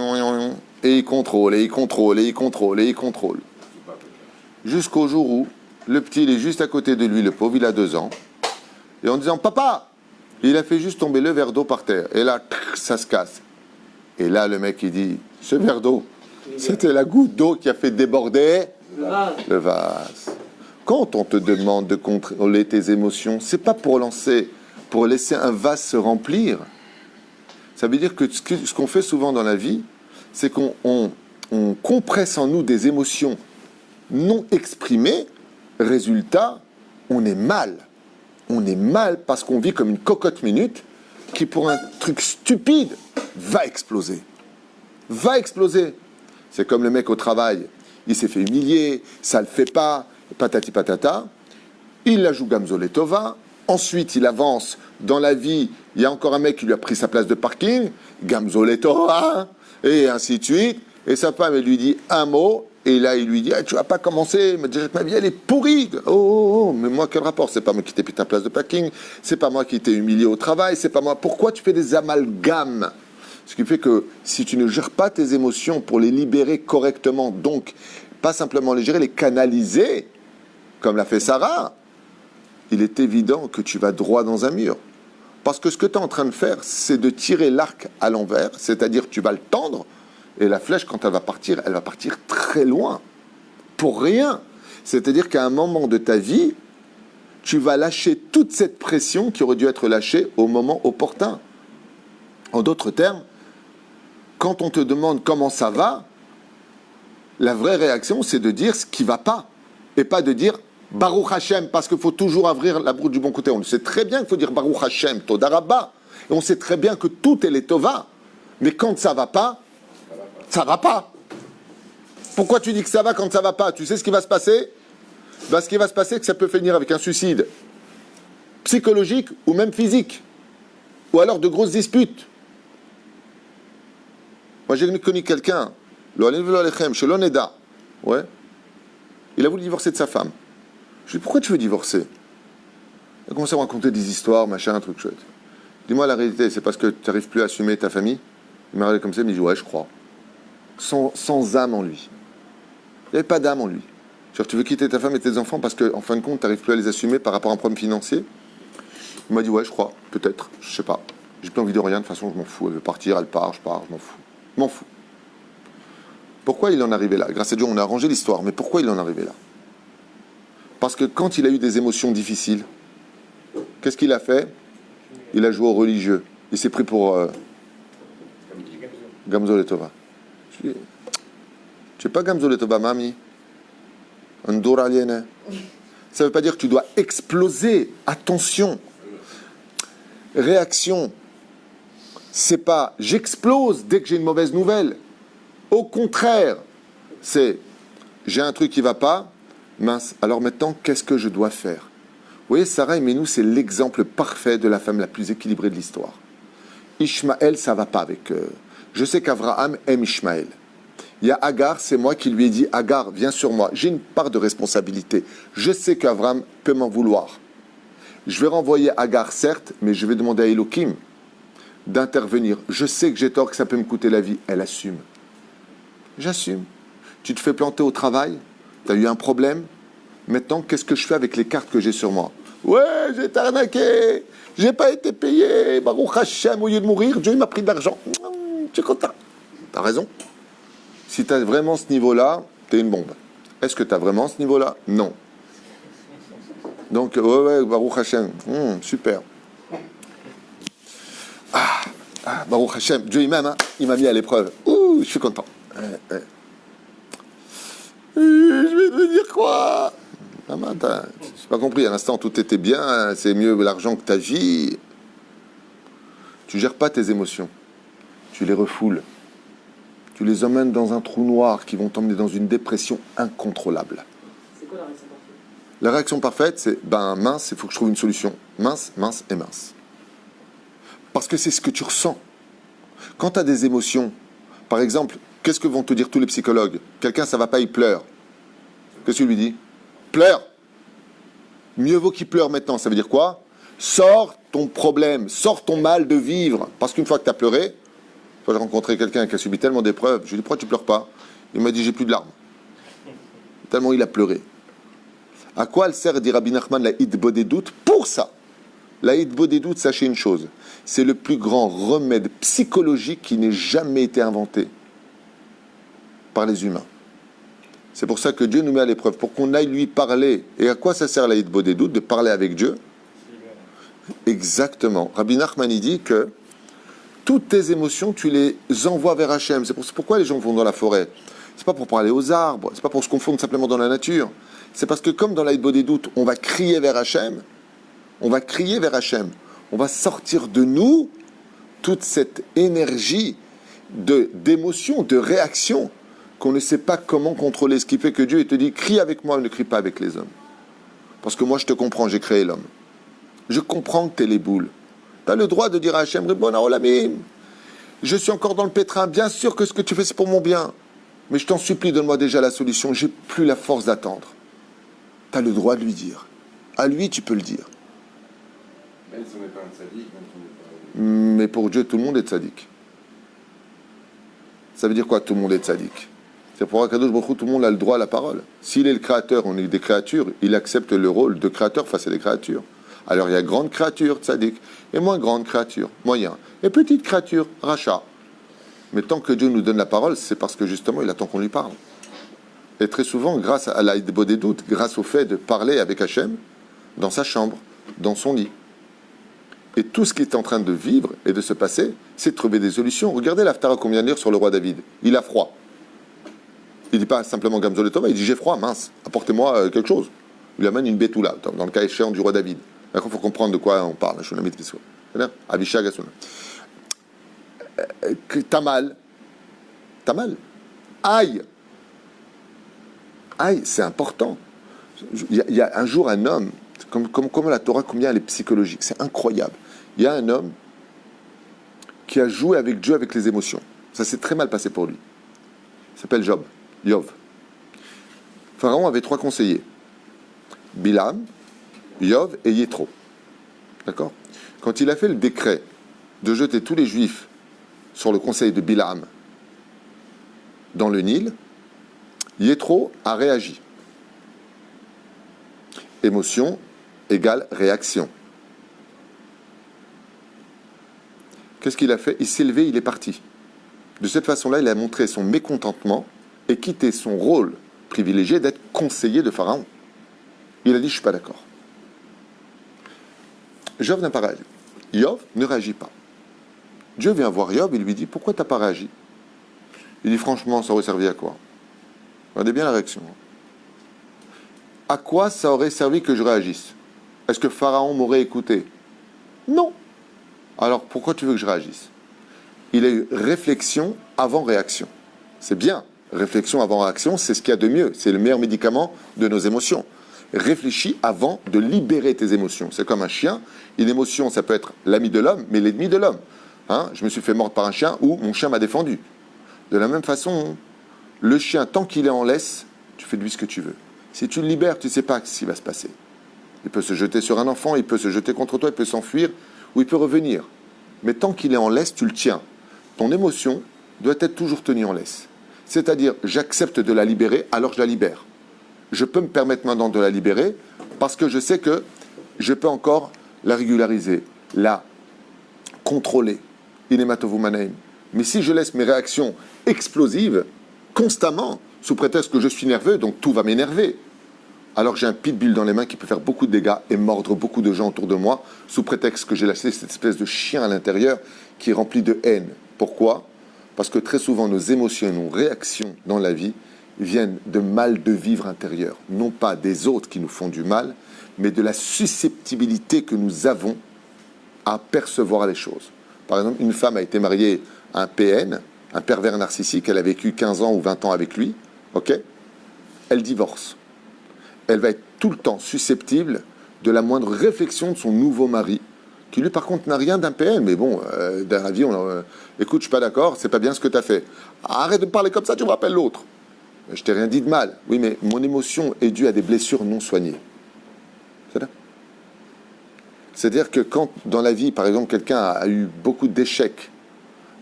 il contrôle, et il contrôle, et il contrôle, et il contrôle. Jusqu'au jour où le petit, il est juste à côté de lui, le pauvre, il a 2 ans, et en disant « Papa !» il a fait juste tomber le verre d'eau par terre, et là, ça se casse. Et là, le mec, il dit « Ce verre d'eau, c'était la goutte d'eau qui a fait déborder le vase. » Quand on te demande de contrôler tes émotions, c'est pas pour laisser un vase se remplir. Ça veut dire que ce qu'on fait souvent dans la vie, c'est qu'on compresse en nous des émotions non exprimées. Résultat, on est mal. On est mal parce qu'on vit comme une cocotte minute qui, pour un truc stupide, va exploser. Va exploser. C'est comme le mec au travail. Il s'est fait humilier, ça le fait pas, patati patata. Il la joue Gamzo Letova. Ensuite, il avance dans la vie. Il y a encore un mec qui lui a pris sa place de parking. Gamzo Letova. Et ainsi de suite. Et sa femme, elle lui dit un mot. Et là, il lui dit tu vas pas commencer, ma vie, elle est pourrie. Oh, mais moi, quel rapport? C'est pas moi qui t'ai pris ta place de parking. C'est pas moi qui t'ai humilié au travail. C'est pas moi. Pourquoi tu fais des amalgames? Ce qui fait que si tu ne gères pas tes émotions pour les libérer correctement, donc pas simplement les gérer, les canaliser, comme l'a fait Sarah, il est évident que tu vas droit dans un mur. Parce que ce que tu es en train de faire, c'est de tirer l'arc à l'envers, c'est-à-dire tu vas le tendre, et la flèche, quand elle va partir très loin, pour rien. C'est-à-dire qu'à un moment de ta vie, tu vas lâcher toute cette pression qui aurait dû être lâchée au moment opportun. En d'autres termes, quand on te demande comment ça va, la vraie réaction, c'est de dire ce qui ne va pas. Et pas de dire Baruch Hashem, parce qu'il faut toujours ouvrir la broute du bon côté. On sait très bien qu'il faut dire Baruch Hashem, Toda Rabba. Et on sait très bien que tout est les Tova. Mais quand ça ne va pas, ça ne va pas. Pourquoi tu dis que ça va quand ça ne va pas? Tu sais ce qui va se passer? Ce qui va se passer, c'est que ça peut finir avec un suicide psychologique ou même physique. Ou alors de grosses disputes. Moi, j'ai connu quelqu'un, chez l'Oneda, ouais. Il a voulu divorcer de sa femme. Je lui ai dit, pourquoi tu veux divorcer? Il a commencé à me raconter des histoires, machin, un truc chouette. Dis-moi la réalité, c'est parce que tu n'arrives plus à assumer ta famille? Il m'a regardé comme ça, il me dit, ouais, je crois. Sans âme en lui. Il n'y avait pas d'âme en lui. Genre, tu veux quitter ta femme et tes enfants parce qu'en fin de compte, tu n'arrives plus à les assumer par rapport à un problème financier? Il m'a dit, ouais, je crois, peut-être, je sais pas. J'ai plus envie de rien, de toute façon, je m'en fous. Elle veut partir, elle part, je pars, je m'en fous. Je m'en fous. Pourquoi il en est arrivé là? Grâce à Dieu, on a arrangé l'histoire, mais pourquoi il en est arrivé là? Parce que quand il a eu des émotions difficiles, qu'est-ce qu'il a fait? Il a joué au religieux. Il s'est pris pour Gamzo Letova. Je dis, tu n'es pas Gamzo Letova, mami. Un dour aliéné. Ça ne veut pas dire que tu dois exploser. Attention. Réaction. C'est pas j'explose dès que j'ai une mauvaise nouvelle. Au contraire, c'est j'ai un truc qui va pas. Mince. Alors maintenant, qu'est-ce que je dois faire? Vous voyez, Sarah et Menou, c'est l'exemple parfait de la femme la plus équilibrée de l'histoire. Ishmaël, ça va pas avec eux. Je sais qu'Abraham aime Ishmaël. Il y a Agar, c'est moi qui lui ai dit Agar, viens sur moi. J'ai une part de responsabilité. Je sais qu'Abraham peut m'en vouloir. Je vais renvoyer Agar, certes, mais je vais demander à Elohim d'intervenir. Je sais que j'ai tort, que ça peut me coûter la vie. Elle assume. J'assume. Tu te fais planter au travail, tu as eu un problème. Maintenant, qu'est-ce que je fais avec les cartes que j'ai sur moi? Ouais, j'ai été arnaqué, j'ai pas été payé. Baruch Hashem, au lieu de mourir, Dieu m'a pris de l'argent. Tu es content. T'as raison. Si tu as vraiment ce niveau-là, tu es une bombe. Est-ce que tu as vraiment ce niveau-là? Non. Donc, ouais, Baruch Hashem, super. Baruch Hashem, Dieu il m'aime, hein, il m'a mis à l'épreuve. Je suis content. Je vais devenir quoi? Maman, j'ai pas compris, à l'instant tout était bien, c'est mieux l'argent que ta vie. Tu gères pas tes émotions, tu les refoules. Tu les emmènes dans un trou noir qui vont t'emmener dans une dépression incontrôlable. C'est quoi la réaction parfaite? La réaction parfaite, c'est mince, il faut que je trouve une solution. Mince, mince et mince. Parce que c'est ce que tu ressens. Quand tu as des émotions, par exemple, qu'est-ce que vont te dire tous les psychologues? Quelqu'un, ça va pas, il pleure. Qu'est-ce que tu lui dis? Pleure. Mieux vaut qu'il pleure maintenant. Ça veut dire quoi? Sors ton problème, sors ton mal de vivre. Parce qu'une fois que tu as pleuré, j'ai rencontré quelqu'un qui a subi tellement d'épreuves. Je lui ai dit, pourquoi tu pleures pas? Il m'a dit, j'ai plus de larmes. Tellement il a pleuré. À quoi elle sert, dit Rabbi Nachman, la hitbodedut? Pour ça. La hitbodedut, sachez une chose, c'est le plus grand remède psychologique qui n'ait jamais été inventé par les humains. C'est pour ça que Dieu nous met à l'épreuve, pour qu'on aille lui parler. Et à quoi ça sert la hitbodedut? De parler avec Dieu? Exactement. Rabbi Nachman il dit que toutes tes émotions, tu les envoies vers Hachem. C'est pourquoi les gens vont dans la forêt. C'est pas pour parler aux arbres, c'est pas pour se confondre simplement dans la nature. C'est parce que comme dans la hitbodedut, on va crier vers Hachem, on va crier vers Hachem. On va sortir de nous toute cette énergie d'émotion, de réaction, qu'on ne sait pas comment contrôler. Ce qui fait que Dieu il te dit, crie avec moi, ne crie pas avec les hommes. Parce que moi je te comprends, j'ai créé l'homme. Je comprends que t'es les boules. Tu as le droit de dire à Hachem, Ribbon Olamim, je suis encore dans le pétrin, bien sûr que ce que tu fais c'est pour mon bien. Mais je t'en supplie, donne-moi déjà la solution, j'ai plus la force d'attendre. Tu as le droit de lui dire. À lui, tu peux le dire. Même si on n'est pas un tzaddik, même si on n'est pas... Mais pour Dieu, tout le monde est tzaddik. Ça veut dire quoi, tout le monde est tzaddik? C'est pour Akadosh Baruch Hu, tout le monde a le droit à la parole. S'il est le créateur, on est des créatures, il accepte le rôle de créateur face à des créatures. Alors il y a grande créature, tzaddik, et moins grande créature, moyen. Et petite créature, rachat. Mais tant que Dieu nous donne la parole, c'est parce que justement, il attend qu'on lui parle. Et très souvent, grâce à la hitbodedut, grâce au fait de parler avec Hachem, dans sa chambre, dans son lit. Et tout ce qui est en train de vivre et de se passer, c'est de trouver des solutions. Regardez l'Haftara qu'on vient de lire sur le roi David. Il a froid. Il ne dit pas simplement Gamzol et Tova, il dit j'ai froid, mince, apportez-moi quelque chose. Il amène une bétoula, dans le cas échéant du roi David. D'accord, il faut comprendre de quoi on parle. Abishag Asuna. T'as mal. T'as mal. Aïe. Aïe, c'est important. Il y a un jour un homme, comme la Torah, combien elle est psychologique, c'est incroyable. Il y a un homme qui a joué avec Dieu avec les émotions. Ça s'est très mal passé pour lui. Il s'appelle Yov. Pharaon avait 3 conseillers. Bilam, Yov et Yétro. D'accord? Quand il a fait le décret de jeter tous les Juifs sur le conseil de Bilam dans le Nil, Yétro a réagi. Émotion égale réaction. Qu'est-ce qu'il a fait? Il s'est levé, il est parti. De cette façon-là, il a montré son mécontentement et quitté son rôle privilégié d'être conseiller de Pharaon. Il a dit, je ne suis pas d'accord. Yov n'a pas réagi. Yov ne réagit pas. Dieu vient voir Yov et lui dit, pourquoi tu n'as pas réagi? Il dit, franchement, ça aurait servi à quoi? Regardez bien la réaction. à quoi ça aurait servi que je réagisse? Est-ce que Pharaon m'aurait écouté? Non. Alors pourquoi tu veux que je réagisse? Il a eu réflexion avant réaction. C'est bien. Réflexion avant réaction, c'est ce qu'il y a de mieux. C'est le meilleur médicament de nos émotions. Réfléchis avant de libérer tes émotions. C'est comme un chien. Une émotion, ça peut être l'ami de l'homme, mais l'ennemi de l'homme. Hein, je me suis fait mordre par un chien ou mon chien m'a défendu. De la même façon, le chien, tant qu'il est en laisse, tu fais de lui ce que tu veux. Si tu le libères, tu ne sais pas ce qui va se passer. Il peut se jeter sur un enfant, il peut se jeter contre toi, il peut s'enfuir ou il peut revenir. Mais tant qu'il est en laisse, tu le tiens. Ton émotion doit être toujours tenue en laisse. C'est-à-dire, j'accepte de la libérer, alors je la libère. Je peux me permettre maintenant de la libérer parce que je sais que je peux encore la régulariser, la contrôler. Mais si je laisse mes réactions explosives constamment, sous prétexte que je suis nerveux, donc tout va m'énerver, alors j'ai un pitbull dans les mains qui peut faire beaucoup de dégâts et mordre beaucoup de gens autour de moi, sous prétexte que j'ai lâché cette espèce de chien à l'intérieur qui est rempli de haine. Pourquoi? Parce que très souvent, nos émotions et nos réactions dans la vie viennent de mal de vivre intérieur. Non pas des autres qui nous font du mal, mais de la susceptibilité que nous avons à percevoir les choses. Par exemple, une femme a été mariée à un PN, un pervers narcissique, elle a vécu 15 ans ou 20 ans avec lui, ok? Elle divorce. Elle va être tout le temps susceptible de la moindre réflexion de son nouveau mari, qui lui par contre n'a rien d'un PN, mais bon, dans la vie, écoute, je suis pas d'accord, c'est pas bien ce que tu as fait. Arrête de me parler comme ça, tu me rappelles l'autre. Je t'ai rien dit de mal. Oui, mais mon émotion est due à des blessures non soignées. C'est là. C'est-à-dire que quand, dans la vie, par exemple, quelqu'un a eu beaucoup d'échecs,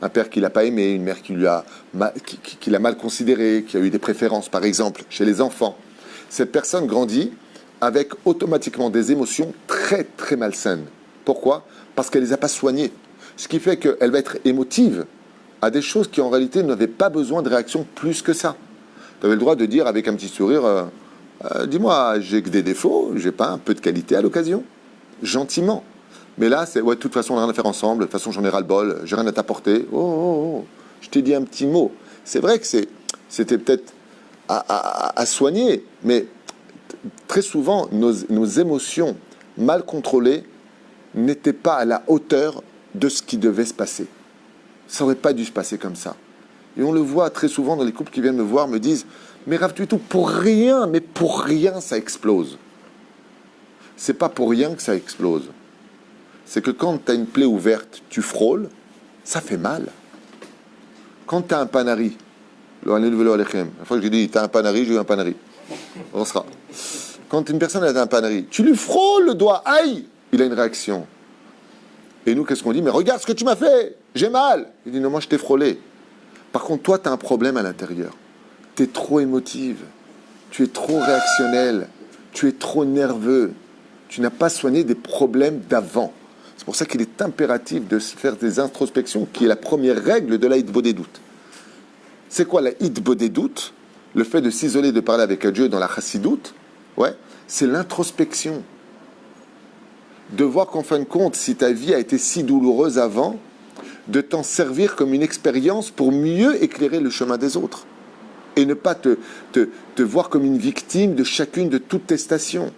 un père qui l'a pas aimé, une mère qui l'a mal considéré, qui a eu des préférences, par exemple, chez les enfants, cette personne grandit avec automatiquement des émotions très, très malsaines. Pourquoi? Parce qu'elle ne les a pas soignées. Ce qui fait qu'elle va être émotive à des choses qui, en réalité, n'avaient pas besoin de réaction plus que ça. Tu avais le droit de dire avec un petit sourire, dis-moi, j'ai que des défauts, j'ai pas un peu de qualité à l'occasion? Gentiment. Mais là, c'est, ouais, de toute façon, on n'a rien à faire ensemble, de toute façon, j'en ai ras-le-bol, j'ai rien à t'apporter. Oh, je t'ai dit un petit mot. C'est vrai que c'était peut-être à soigner, mais très souvent, nos émotions mal contrôlées n'étaient pas à la hauteur de ce qui devait se passer. Ça n'aurait pas dû se passer comme ça. Et on le voit très souvent dans les couples qui viennent me voir, me disent « Mais Rav, du tout, pour rien, ça explose. » C'est pas pour rien que ça explose. C'est que quand tu as une plaie ouverte, tu frôles, ça fait mal. Quand tu as un panari, la fois que j'ai dit, tu as un panari, j'ai eu un panari. On sera. Quand une personne a un panari, tu lui frôles le doigt, aïe, il a une réaction. Et nous, qu'est-ce qu'on dit? Mais regarde ce que tu m'as fait, j'ai mal. Il dit, non, moi je t'ai frôlé. Par contre, toi, tu as un problème à l'intérieur. Tu es trop émotive, tu es trop réactionnel, tu es trop nerveux. Tu n'as pas soigné des problèmes d'avant. C'est pour ça qu'il est impératif de se faire des introspections, qui est la première règle de la hitbodedut. C'est quoi la hitbodedut? Le fait de s'isoler, de parler avec un Dieu dans la chassidoute, ouais, c'est l'introspection. De voir qu'en fin de compte, si ta vie a été si douloureuse avant, de t'en servir comme une expérience pour mieux éclairer le chemin des autres. Et ne pas te voir comme une victime de chacune de toutes tes stations.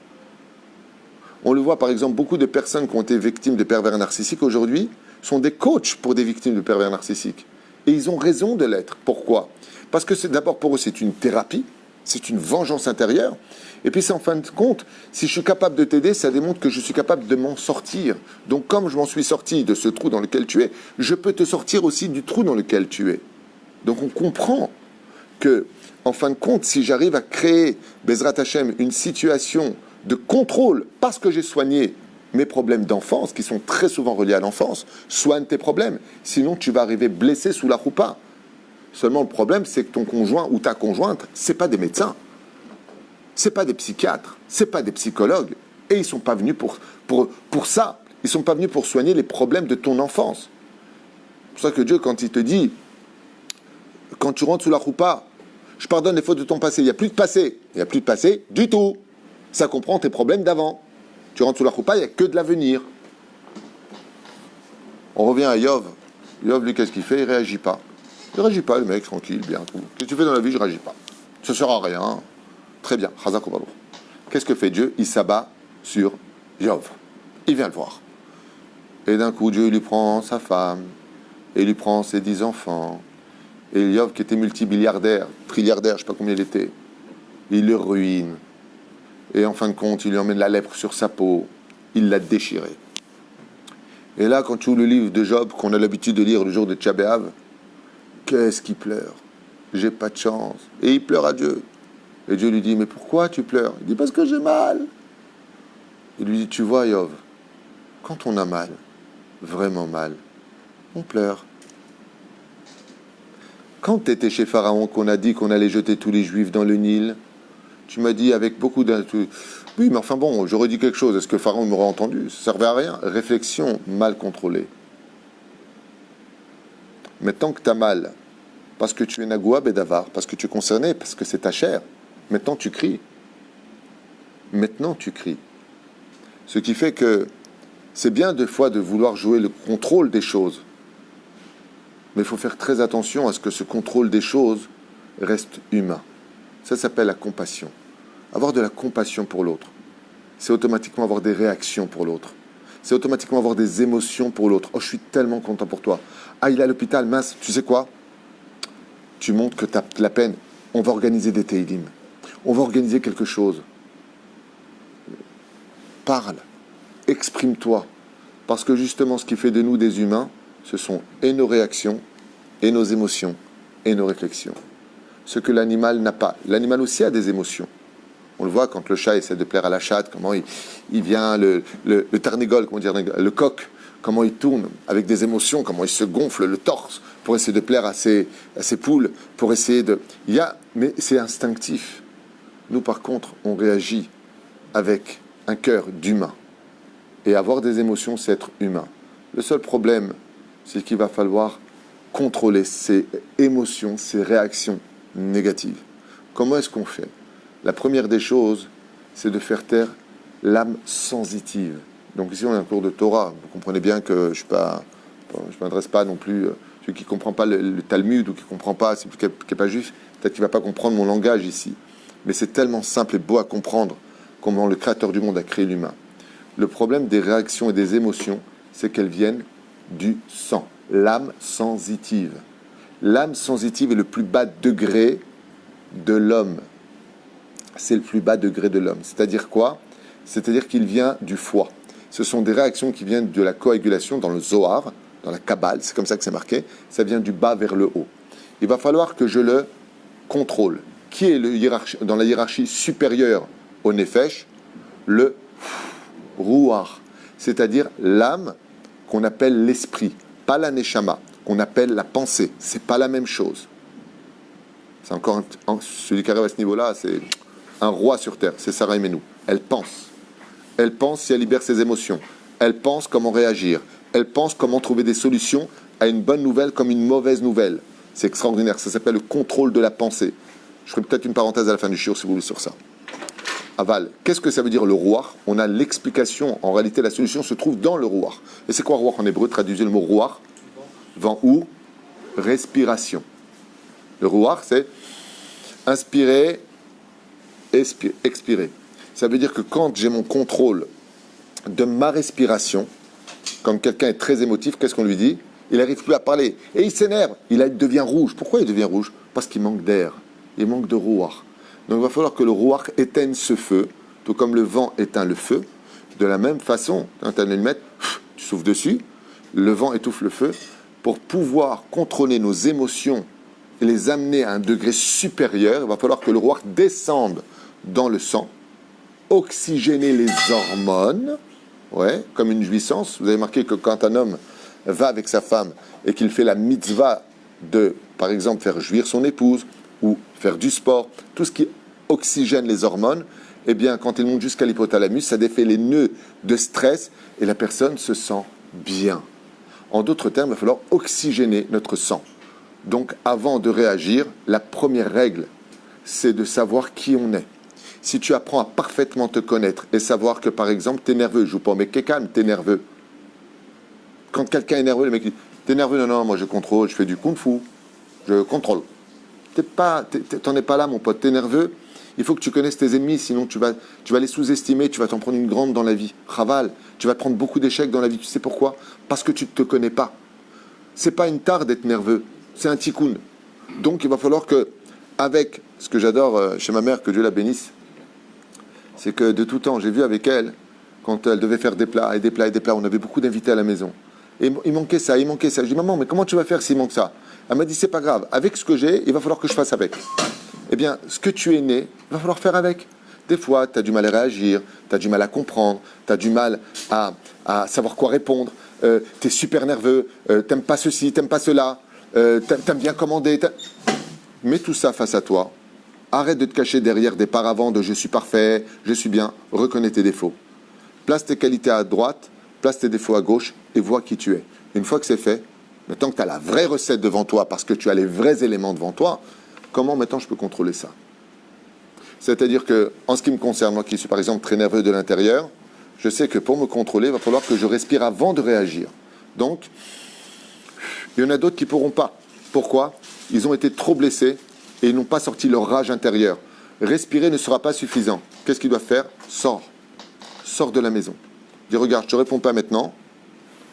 On le voit par exemple, beaucoup de personnes qui ont été victimes de pervers narcissiques aujourd'hui sont des coachs pour des victimes de pervers narcissiques. Et ils ont raison de l'être. Pourquoi? Parce que d'abord pour eux c'est une thérapie, c'est une vengeance intérieure. Et puis c'est en fin de compte, si je suis capable de t'aider, ça démontre que je suis capable de m'en sortir. Donc comme je m'en suis sorti de ce trou dans lequel tu es, je peux te sortir aussi du trou dans lequel tu es. Donc on comprend que, en fin de compte, si j'arrive à créer, Bezrat Hashem, une situation de contrôle, parce que j'ai soigné mes problèmes d'enfance, qui sont très souvent reliés à l'enfance, soigne tes problèmes. Sinon, tu vas arriver blessé sous la roupa. Seulement, le problème, c'est que ton conjoint ou ta conjointe, c'est pas des médecins, c'est pas des psychiatres, c'est pas des psychologues, et ils sont pas venus pour ça. Ils sont pas venus pour soigner les problèmes de ton enfance. C'est pour ça que Dieu, quand il te dit, quand tu rentres sous la roupa, je pardonne les fautes de ton passé. Il n'y a plus de passé. Il n'y a plus de passé du tout. Ça comprend tes problèmes d'avant. Tu rentres sous la choupa, il n'y a que de l'avenir. On revient à Yov. Yov, lui, qu'est-ce qu'il fait? Il ne réagit pas. Il ne réagit pas, le mec, tranquille, bien. Qu'est-ce que tu fais dans la vie? Je ne réagis pas. Ça ne sert à rien. Très bien. Chazak ou Baruch. Qu'est-ce que fait Dieu? Il s'abat sur Job. Il vient le voir. Et d'un coup, Dieu lui prend sa femme, et il lui prend ses 10 enfants. Et Job, qui était multimilliardaire, trilliardaire, je ne sais pas combien il était, il le ruine. Et en fin de compte, il lui emmène la lèpre sur sa peau. Il l'a déchiré. Et là, quand tu ouvres le livre de Job, qu'on a l'habitude de lire le jour de Tcha B'Av, qu'est-ce qu'il pleure? J'ai pas de chance. Et il pleure à Dieu. Et Dieu lui dit, mais pourquoi tu pleures? Il dit, parce que j'ai mal. Il lui dit, tu vois, Job, quand on a mal, vraiment mal, on pleure. Quand tu étais chez Pharaon, qu'on a dit qu'on allait jeter tous les Juifs dans le Nil, tu m'as dit avec beaucoup d'un... Oui, mais enfin bon, j'aurais dit quelque chose. Est-ce que Pharaon m'aurait entendu? Ça ne servait à rien. Réflexion mal contrôlée. Maintenant que tu as mal, parce que tu es Nagoua Bedavar, parce que tu es concerné, parce que c'est ta chair, maintenant tu cries. Maintenant tu cries. Ce qui fait que c'est bien des fois de vouloir jouer le contrôle des choses. Mais il faut faire très attention à ce que ce contrôle des choses reste humain. Ça s'appelle la compassion. Avoir de la compassion pour l'autre, c'est automatiquement avoir des réactions pour l'autre. C'est automatiquement avoir des émotions pour l'autre. Oh, je suis tellement content pour toi. Ah, il est à l'hôpital, mince, tu sais quoi? Tu montres que tu as la peine. On va organiser des teilim. On va organiser quelque chose. Parle. Exprime-toi. Parce que justement, ce qui fait de nous des humains, ce sont et nos réactions, et nos émotions, et nos réflexions. Ce que l'animal n'a pas. L'animal aussi a des émotions. On le voit quand le chat essaie de plaire à la chatte, comment il vient, le tarnigole, comment dire, le coq, comment il tourne avec des émotions, comment il se gonfle le torse pour essayer de plaire à ses poules, pour essayer de... Mais c'est instinctif. Nous, par contre, on réagit avec un cœur d'humain. Et avoir des émotions, c'est être humain. Le seul problème, c'est qu'il va falloir contrôler ces émotions, ces réactions négatives. Comment est-ce qu'on fait? La première des choses, c'est de faire taire l'âme sensitive. Donc ici, on a un cours de Torah. Vous comprenez bien que je ne m'adresse pas non plus... celui qui ne comprend pas le Talmud ou qui ne comprend pas, qui n'est pas juif, peut-être qu'il ne va pas comprendre mon langage ici. Mais c'est tellement simple et beau à comprendre comment le Créateur du monde a créé l'humain. Le problème des réactions et des émotions, c'est qu'elles viennent du sang. L'âme sensitive. L'âme sensitive est le plus bas degré de l'homme. C'est le plus bas degré de l'homme. C'est-à-dire quoi? C'est-à-dire qu'il vient du foie. Ce sont des réactions qui viennent de la coagulation dans le Zohar, dans la Kabbale, c'est comme ça que c'est marqué. Ça vient du bas vers le haut. Il va falloir que je le contrôle. Qui est dans la hiérarchie supérieure au Nefesh? Le Ruach, c'est-à-dire l'âme qu'on appelle l'esprit, pas la Neshama, qu'on appelle la pensée. C'est pas la même chose. C'est encore celui qui arrive à ce niveau-là, c'est un roi sur terre, c'est Sarah Imenu. Elle pense. Elle pense si elle libère ses émotions. Elle pense comment réagir. Elle pense comment trouver des solutions à une bonne nouvelle comme une mauvaise nouvelle. C'est extraordinaire. Ça s'appelle le contrôle de la pensée. Je ferai peut-être une parenthèse à la fin du shiur si vous voulez sur ça. Aval, qu'est-ce que ça veut dire le roi? On a l'explication. En réalité, la solution se trouve dans le roi. Et c'est quoi roi en hébreu? Traduisez le mot roi. Vent ou respiration. Le roi, c'est inspirer, expirer. Ça veut dire que quand j'ai mon contrôle de ma respiration, quand quelqu'un est très émotif, qu'est-ce qu'on lui dit? Il n'arrive plus à parler. Et il s'énerve. Il devient rouge. Pourquoi il devient rouge? Parce qu'il manque d'air. Il manque de rouach. Donc il va falloir que le rouach éteigne ce feu, tout comme le vent éteint le feu. De la même façon, quand tu as une allumette, tu souffles dessus, le vent étouffe le feu. Pour pouvoir contrôler nos émotions et les amener à un degré supérieur, il va falloir que le rouach descende dans le sang, oxygéner les hormones, ouais, comme une jouissance. Vous avez marqué que quand un homme va avec sa femme et qu'il fait la mitzvah de, par exemple, faire jouir son épouse ou faire du sport, tout ce qui oxygène les hormones, eh bien, quand il monte jusqu'à l'hypothalamus, ça défait les nœuds de stress et la personne se sent bien. En d'autres termes, il va falloir oxygéner notre sang. Donc, avant de réagir, la première règle, c'est de savoir qui on est. Si tu apprends à parfaitement te connaître et savoir que, par exemple, tu es nerveux, je joue pas au mec qui est calme, tu es nerveux. Quand quelqu'un est nerveux, le mec dit « T'es nerveux? Non, moi je contrôle, je fais du kung-fu, je contrôle. T'en es pas là, mon pote, t'es nerveux ?» Il faut que tu connaisses tes ennemis, sinon tu vas les sous-estimer, tu vas t'en prendre une grande dans la vie. Chaval, tu vas te prendre beaucoup d'échecs dans la vie. Tu sais pourquoi? Parce que tu ne te connais pas. C'est pas une tare d'être nerveux, c'est un tikkun. Donc il va falloir que, avec ce que j'adore chez ma mère, que Dieu la bénisse, c'est que de tout temps, j'ai vu avec elle, quand elle devait faire des plats et des plats et des plats, on avait beaucoup d'invités à la maison. Et il manquait ça, il manquait ça. Je dis, maman, mais comment tu vas faire s'il manque ça? Elle m'a dit, c'est pas grave, avec ce que j'ai, il va falloir que je fasse avec. Eh bien, ce que tu es né, il va falloir faire avec. Des fois, tu as du mal à réagir, tu as du mal à comprendre, tu as du mal à savoir quoi répondre, tu es super nerveux, t'aimes pas ceci, t'aimes pas cela, t'aimes bien commander. Mets tout ça face à toi. Arrête de te cacher derrière des paravents de « je suis parfait, je suis bien », reconnais tes défauts. Place tes qualités à droite, place tes défauts à gauche et vois qui tu es. Une fois que c'est fait, maintenant que tu as la vraie recette devant toi parce que tu as les vrais éléments devant toi, comment maintenant je peux contrôler ça? C'est-à-dire que, en ce qui me concerne, moi qui suis par exemple très nerveux de l'intérieur, je sais que pour me contrôler, il va falloir que je respire avant de réagir. Donc, il y en a d'autres qui ne pourront pas. Pourquoi? Ils ont été trop blessés et ils n'ont pas sorti leur rage intérieure. Respirer ne sera pas suffisant. Qu'est-ce qu'ils doivent faire? Sors. Sors de la maison. Dis, regarde, je ne te réponds pas maintenant,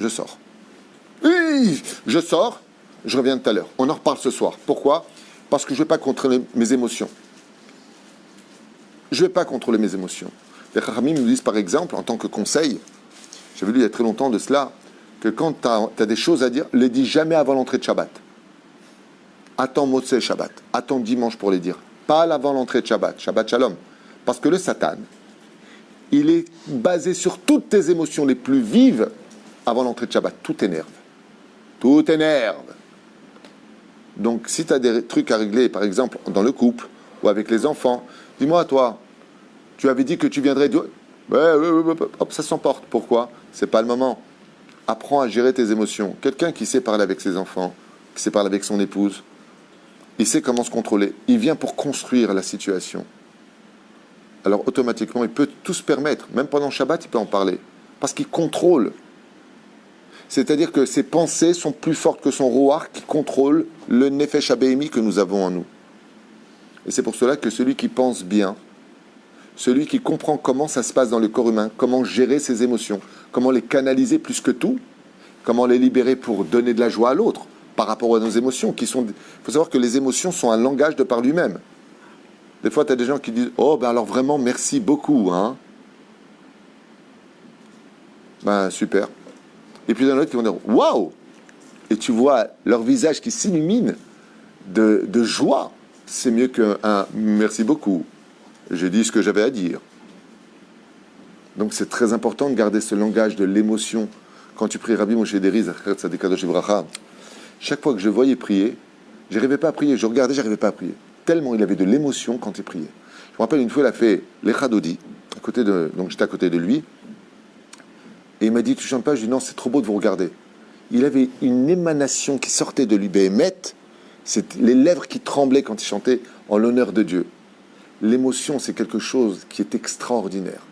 je sors. Oui, je sors, je reviens tout à l'heure. On en reparle ce soir. Pourquoi? Parce que je ne vais pas contrôler mes émotions. Je ne vais pas contrôler mes émotions. Les Chachamim nous disent par exemple, en tant que conseil, j'avais lu il y a très longtemps de cela, que quand tu as des choses à dire, les dis jamais avant l'entrée de Shabbat. Attends Motsei Shabbat, attends dimanche pour les dire. Pas avant l'entrée de Shabbat, Shabbat Shalom. Parce que le Satan, il est basé sur toutes tes émotions les plus vives avant l'entrée de Shabbat. Tout énerve. Tout énerve. Donc si tu as des trucs à régler, par exemple dans le couple ou avec les enfants, dis-moi toi, tu avais dit que tu viendrais... Hop, ça s'emporte. Pourquoi? C'est pas le moment. Apprends à gérer tes émotions. Quelqu'un qui sait parler avec ses enfants, qui sait parler avec son épouse, il sait comment se contrôler. Il vient pour construire la situation. Alors automatiquement, il peut tout se permettre. Même pendant Shabbat, il peut en parler. Parce qu'il contrôle. C'est-à-dire que ses pensées sont plus fortes que son roar qui contrôle le Nefesh Abéimi que nous avons en nous. Et c'est pour cela que celui qui pense bien, celui qui comprend comment ça se passe dans le corps humain, comment gérer ses émotions, comment les canaliser plus que tout, comment les libérer pour donner de la joie à l'autre, par rapport à nos émotions, qui sont... Il faut savoir que les émotions sont un langage de par lui-même. Des fois, tu as des gens qui disent « Oh, ben alors vraiment, merci beaucoup, hein ». Ben, super. Et puis, il y en a d'autres qui vont dire « Waouh !» Et tu vois leur visage qui s'illumine de joie. C'est mieux qu'un « Merci beaucoup, j'ai dit ce que j'avais à dire ». Donc, c'est très important de garder ce langage de l'émotion. Quand tu pries Rabbi Moshe Deri, chaque fois que je voyais prier, je n'arrivais pas à prier. Je regardais, je n'arrivais pas à prier. Tellement il avait de l'émotion quand il priait. Je me rappelle une fois, il a fait l'Echadodi, donc j'étais à côté de lui, et il m'a dit, tu chantes pas? Je lui ai dit, non, c'est trop beau de vous regarder. Il avait une émanation qui sortait de lui, Béhémet, c'est les lèvres qui tremblaient quand il chantait en l'honneur de Dieu. L'émotion, c'est quelque chose qui est extraordinaire,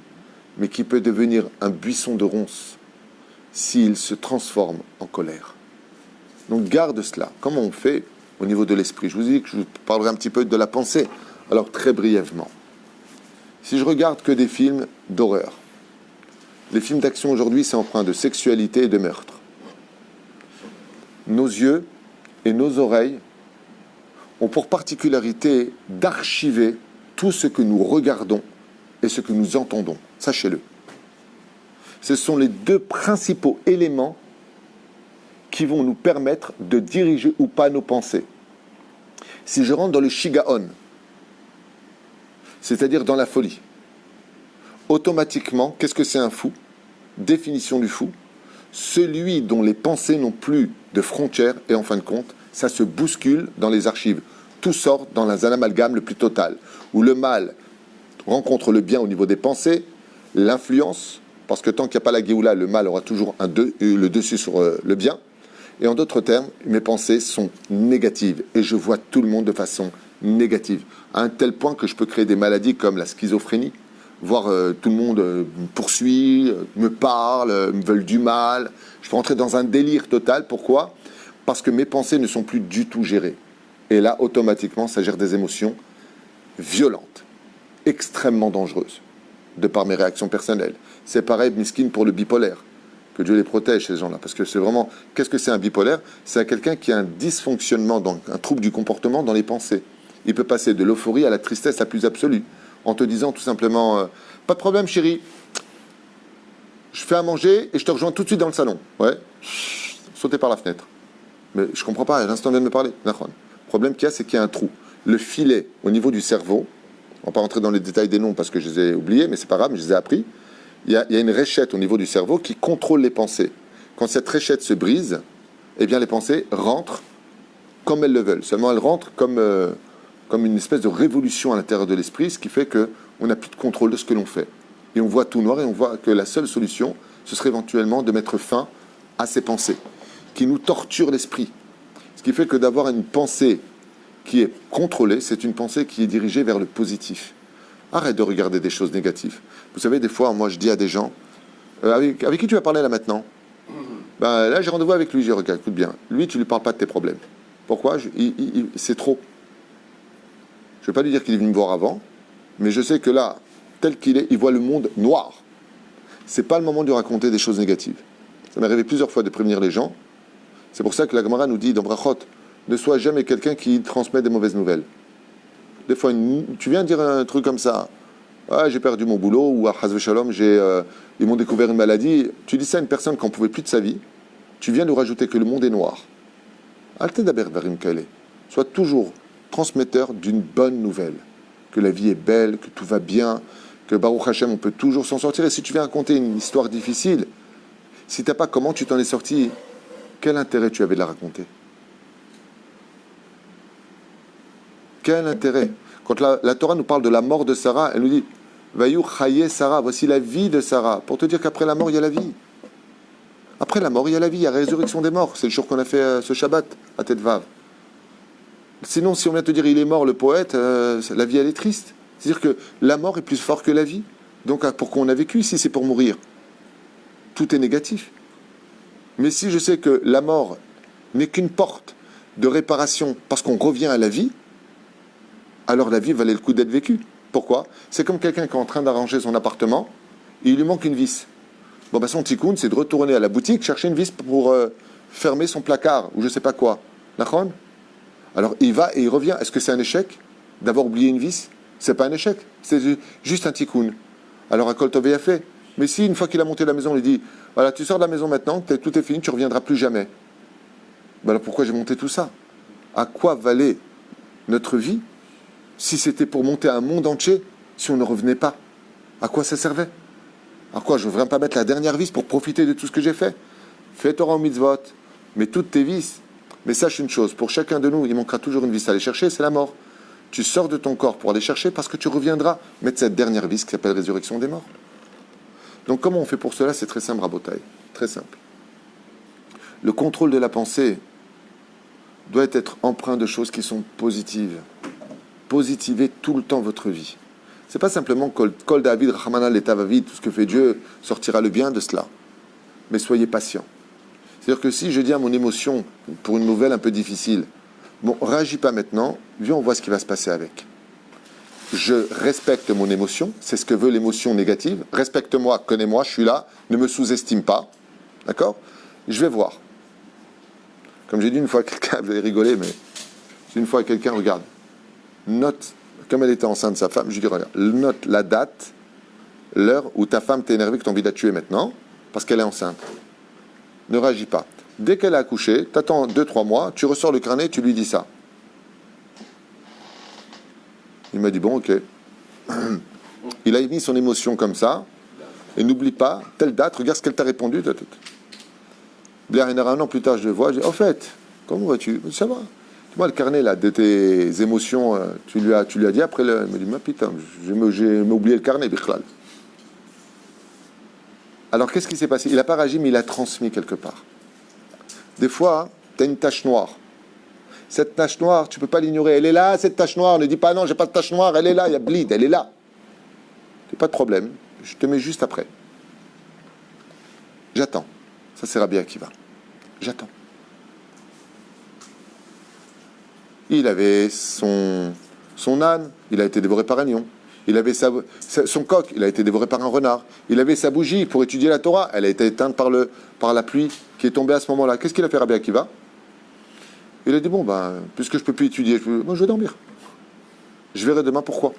mais qui peut devenir un buisson de ronces s'il se transforme en colère. Donc garde cela. Comment on fait au niveau de l'esprit? Je vous dis que je vous parlerai un petit peu de la pensée. Alors très brièvement. Si je regarde que des films d'horreur, les films d'action aujourd'hui, c'est empreint de sexualité et de meurtre. Nos yeux et nos oreilles ont pour particularité d'archiver tout ce que nous regardons et ce que nous entendons. Sachez-le. Ce sont les deux principaux éléments qui vont nous permettre de diriger ou pas nos pensées. Si je rentre dans le shigaon, c'est-à-dire dans la folie, automatiquement, qu'est-ce que c'est un fou? Définition du fou, celui dont les pensées n'ont plus de frontières et en fin de compte, ça se bouscule dans les archives. Tout sort dans un amalgame le plus total, où le mal rencontre le bien au niveau des pensées, l'influence, parce que tant qu'il n'y a pas la Géoula, le mal aura toujours le dessus sur le bien. Et en d'autres termes, mes pensées sont négatives et je vois tout le monde de façon négative, à un tel point que je peux créer des maladies comme la schizophrénie, voir tout le monde me poursuit, me parle, me veulent du mal. Je peux entrer dans un délire total. Pourquoi? Parce que mes pensées ne sont plus du tout gérées. Et là, automatiquement, ça gère des émotions violentes. extrêmement dangereuse, de par mes réactions personnelles. C'est pareil, miskin, pour le bipolaire. Que Dieu les protège, ces gens-là. Parce que c'est vraiment... Qu'est-ce que c'est un bipolaire? C'est quelqu'un qui a un dysfonctionnement, donc un trouble du comportement dans les pensées. Il peut passer de l'euphorie à la tristesse la plus absolue, en te disant tout simplement pas de problème, chérie. Je fais à manger et je te rejoins tout de suite dans le salon. Ouais. Sauter par la fenêtre. Mais je comprends pas, à l'instant vient de me parler. Le problème qu'il y a, c'est qu'il y a un trou. Le filet au niveau du cerveau, on va pas rentrer dans les détails des noms parce que je les ai oubliés, mais c'est pas grave, mais je les ai appris. Il y a une réchette au niveau du cerveau qui contrôle les pensées. Quand cette réchette se brise, eh bien les pensées rentrent comme elles le veulent. Seulement elles rentrent comme une espèce de révolution à l'intérieur de l'esprit, ce qui fait qu'on n'a plus de contrôle de ce que l'on fait. Et on voit tout noir et on voit que la seule solution, ce serait éventuellement de mettre fin à ces pensées qui nous torturent l'esprit. Ce qui fait que d'avoir une pensée qui est contrôlée, c'est une pensée qui est dirigée vers le positif. Arrête de regarder des choses négatives. Vous savez, des fois, moi, je dis à des gens, avec qui tu vas parler là maintenant? Ben, là, j'ai rendez-vous avec lui, je dis, regarde, écoute bien. Lui, tu ne lui parles pas de tes problèmes. Pourquoi? C'est trop. Je ne vais pas lui dire qu'il est venu me voir avant, mais je sais que là, tel qu'il est, il voit le monde noir. Ce n'est pas le moment de lui raconter des choses négatives. Ça m'est arrivé plusieurs fois de prévenir les gens. C'est pour ça que la Gemara nous dit dans Brachot, ne sois jamais quelqu'un qui transmet des mauvaises nouvelles. Des fois, tu viens dire un truc comme ça. Ah, j'ai perdu mon boulot, ou à Chazve Shalom, ils m'ont découvert une maladie. Tu dis ça à une personne qui n'en pouvait plus de sa vie. Tu viens de rajouter que le monde est noir. Alte daber varim kaele. Sois toujours transmetteur d'une bonne nouvelle. Que la vie est belle, que tout va bien, que Baruch Hashem, on peut toujours s'en sortir. Et si tu viens raconter une histoire difficile, si tu n'as pas comment tu t'en es sorti, quel intérêt tu avais de la raconter? Quel intérêt? Quand la Torah nous parle de la mort de Sarah, elle nous dit Vayu chaye Sarah, voici la vie de Sarah. Pour te dire qu'après la mort, il y a la vie. Après la mort, il y a la vie, il y a la résurrection des morts. C'est le jour qu'on a fait ce Shabbat à Tête Vav. Sinon, si on vient te dire il est mort, le poète, la vie elle est triste. C'est-à-dire que la mort est plus forte que la vie. Donc pourquoi on a vécu ici? C'est pour mourir. Tout est négatif. Mais si je sais que la mort n'est qu'une porte de réparation parce qu'on revient à la vie, alors la vie valait le coup d'être vécue. Pourquoi? C'est comme quelqu'un qui est en train d'arranger son appartement et il lui manque une vis. Bon, ben son tikkun, c'est de retourner à la boutique, chercher une vis pour fermer son placard ou je sais pas quoi. D'accord? Alors il va et il revient. Est-ce que c'est un échec d'avoir oublié une vis? C'est pas un échec, c'est juste un tikkun. Alors à Kol Tov a fait. Mais si une fois qu'il a monté la maison, on lui dit voilà, tu sors de la maison maintenant, tout est fini, tu reviendras plus jamais. Ben alors pourquoi j'ai monté tout ça? À quoi valait notre vie si c'était pour monter un monde entier, si on ne revenait pas? À quoi ça servait? À quoi je ne voudrais pas mettre la dernière vis pour profiter de tout ce que j'ai fait? Fais Torah au mitzvot, mets toutes tes vis. Mais sache une chose, pour chacun de nous, il manquera toujours une vis à aller chercher, c'est la mort. Tu sors de ton corps pour aller chercher parce que tu reviendras mettre cette dernière vis qui s'appelle résurrection des morts. Donc comment on fait pour cela? C'est très simple, Rabotai. Très simple. Le contrôle de la pensée doit être empreint de choses qui sont positives. Positivez tout le temps votre vie. C'est pas simplement Kol David, Rachamana, l'État Vavid, tout ce que fait Dieu sortira le bien de cela. Mais soyez patient. C'est-à-dire que si je dis à mon émotion, pour une nouvelle un peu difficile, bon, réagis pas maintenant, viens, on voit ce qui va se passer avec. Je respecte mon émotion, c'est ce que veut l'émotion négative. Respecte-moi, connais-moi, je suis là, ne me sous-estime pas. D'accord? Je vais voir. Comme j'ai dit une fois à quelqu'un, vous allez rigoler, mais j'ai dit une fois à quelqu'un, regarde, note, comme elle était enceinte de sa femme, je lui dis, regarde, note la date, l'heure où ta femme t'est énervée, que tu as envie de la tuer maintenant, parce qu'elle est enceinte. Ne réagis pas. Dès qu'elle a accouché, tu attends 2-3 mois, tu ressors le carnet, tu lui dis ça. Il m'a dit, bon, ok. Il a mis son émotion comme ça, et n'oublie pas, telle date, regarde ce qu'elle t'a répondu. Un an plus tard, je le vois, je dis, au fait, comment vas-tu? Ça va. Moi, le carnet là, de tes émotions, tu lui as dit après, il me dit, mais putain, j'ai oublié le carnet, Bichlal. Alors, qu'est-ce qui s'est passé? Il n'a pas réagi, mais il a transmis quelque part. Des fois, tu as une tache noire. Cette tache noire, tu ne peux pas l'ignorer. Elle est là, cette tache noire. Ne dis pas non, j'ai pas de tache noire, elle est là, il y a bleed, elle est là. Pas de problème, je te mets juste après. J'attends. Ça, c'est Rabbi Akiva. J'attends. Il avait son âne, il a été dévoré par un lion. Il avait son coq, il a été dévoré par un renard. Il avait sa bougie pour étudier la Torah. Elle a été éteinte par la pluie qui est tombée à ce moment-là. Qu'est-ce qu'il a fait, Rabbi Akiva? Il a dit, bon, ben, puisque je ne peux plus étudier, moi je vais dormir. Je verrai demain pourquoi.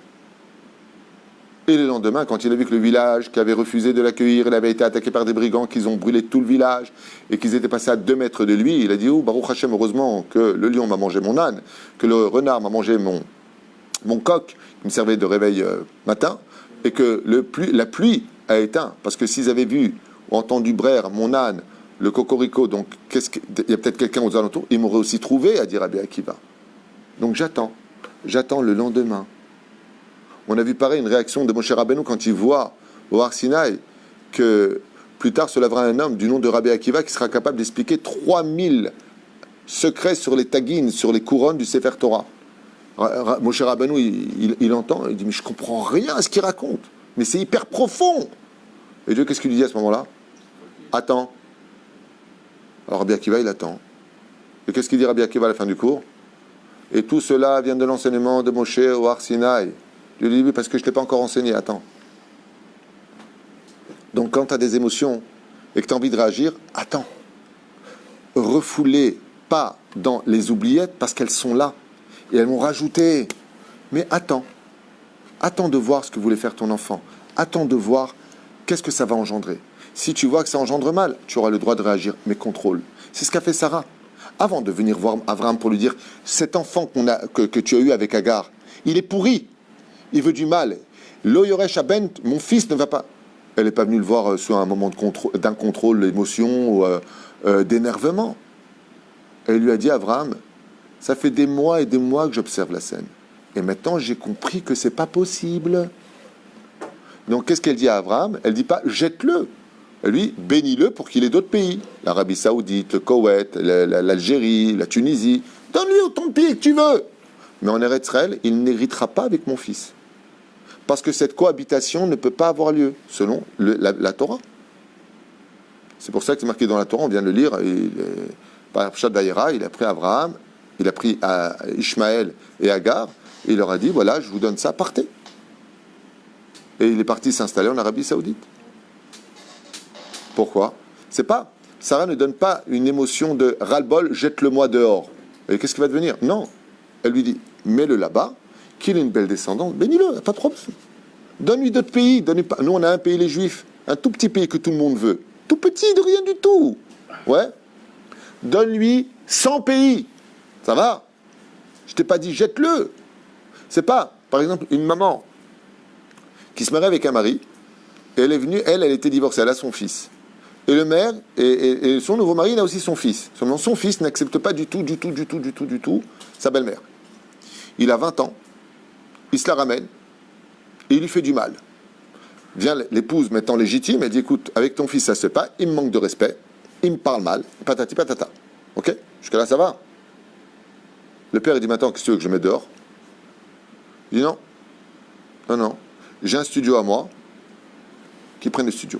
Et le lendemain, quand il a vu que le village qui avait refusé de l'accueillir, il avait été attaqué par des brigands, qu'ils ont brûlé tout le village, et qu'ils étaient passés à 2 mètres de lui, il a dit, oh, Baruch Hashem, heureusement que le lion m'a mangé mon âne, que le renard m'a mangé mon coq, qui me servait de réveil matin, et que la pluie a éteint. Parce que s'ils avaient vu ou entendu braire mon âne, le cocorico, donc il y a peut-être quelqu'un aux alentours, ils m'auraient aussi trouvé, à dire Rabbi Akiva. Donc j'attends le lendemain. On a vu pareil une réaction de Moshe Rabbeinu quand il voit au Har Sinaï que plus tard se lèvera un homme du nom de Rabbi Akiva qui sera capable d'expliquer 3000 secrets sur les tagines, sur les couronnes du Sefer Torah. Moshe Rabbeinu, il entend, il dit, mais je comprends rien à ce qu'il raconte. Mais c'est hyper profond. Et Dieu, qu'est-ce qu'il lui dit à ce moment-là? Attends. Alors Rabbi Akiva, il attend. Et qu'est-ce qu'il dit Rabbi Akiva à la fin du cours? Et tout cela vient de l'enseignement de Moshe au Har Sinaï. Dieu lui dit, parce que je ne t'ai pas encore enseigné, attends. Donc quand tu as des émotions et que tu as envie de réagir, attends. Refoulez pas dans les oubliettes parce qu'elles sont là. Et elles m'ont rajouté. Mais attends. Attends de voir ce que voulait faire ton enfant. Attends de voir qu'est-ce que ça va engendrer. Si tu vois que ça engendre mal, tu auras le droit de réagir, mais contrôle. C'est ce qu'a fait Sarah. Avant de venir voir Abraham pour lui dire, cet enfant que tu as eu avec Agar, il est pourri. Il veut du mal. Lo yoresh aben, mon fils ne va pas. Elle n'est pas venue le voir sur un moment d'un contrôle d'émotion ou d'énervement. Elle lui a dit, Abraham, ça fait des mois et des mois que j'observe la scène. Et maintenant, j'ai compris que c'est pas possible. Donc, qu'est-ce qu'elle dit à Abraham? Elle dit pas, jette-le. Elle lui, bénis-le pour qu'il ait d'autres pays. L'Arabie Saoudite, le Koweït, l'Algérie, la Tunisie. Donne-lui autant de pays que tu veux. Mais en Eretz Israël, il n'héritera pas avec mon fils. Parce que cette cohabitation ne peut pas avoir lieu, selon la Torah. C'est pour ça que c'est marqué dans la Torah, on vient de le lire, par Pshat Vayera, il a pris Abraham, il a pris Ishmaël et Agar, et il leur a dit, voilà, je vous donne ça, partez. Et il est parti s'installer en Arabie Saoudite. Pourquoi? C'est pas, Sarah ne donne pas une émotion de ras-le-bol, jette-le-moi dehors. Et qu'est-ce qui va devenir? Non. Elle lui dit, mets-le là-bas, qu'il ait une belle descendance, bénis-le, pas de problème. Donne-lui d'autres pays. Nous, on a un pays, les Juifs, un tout petit pays que tout le monde veut. Tout petit, de rien du tout. Ouais. Donne-lui 100 pays. Ça va? Je t'ai pas dit, jette-le. C'est pas, par exemple, une maman qui se marie avec un mari, et elle est venue, elle était divorcée, elle a son fils. Et le maire, et son nouveau mari, il a aussi son fils. Seulement, son fils n'accepte pas du tout sa belle-mère. Il a 20 ans, il se la ramène, et il lui fait du mal. Vient l'épouse maintenant légitime, elle dit, écoute, avec ton fils, ça se fait pas, il me manque de respect, il me parle mal, patati patata. Ok? Jusqu'à là, ça va. Le père, il dit, maintenant, qu'est-ce que tu veux que je mette dehors? Il dit, non. Non. J'ai un studio à moi, qui prenne le studio.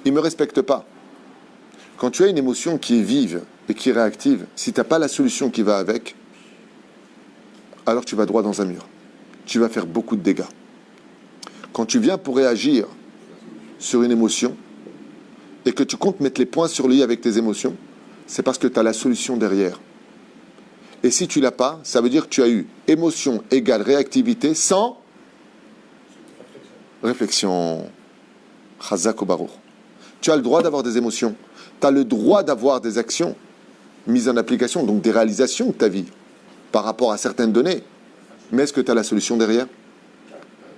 Il ne me respecte pas. Quand tu as une émotion qui est vive et qui est réactive, si tu n'as pas la solution qui va avec, alors tu vas droit dans un mur. Tu vas faire beaucoup de dégâts. Quand tu viens pour réagir sur une émotion et que tu comptes mettre les points sur les i avec tes émotions, c'est parce que tu as la solution derrière. Et si tu ne l'as pas, ça veut dire que tu as eu émotion égale réactivité sans réflexion. Chazak ou Baruch. Tu as le droit d'avoir des émotions. Tu as le droit d'avoir des actions mises en application, donc des réalisations de ta vie par rapport à certaines données. Mais est-ce que tu as la solution derrière?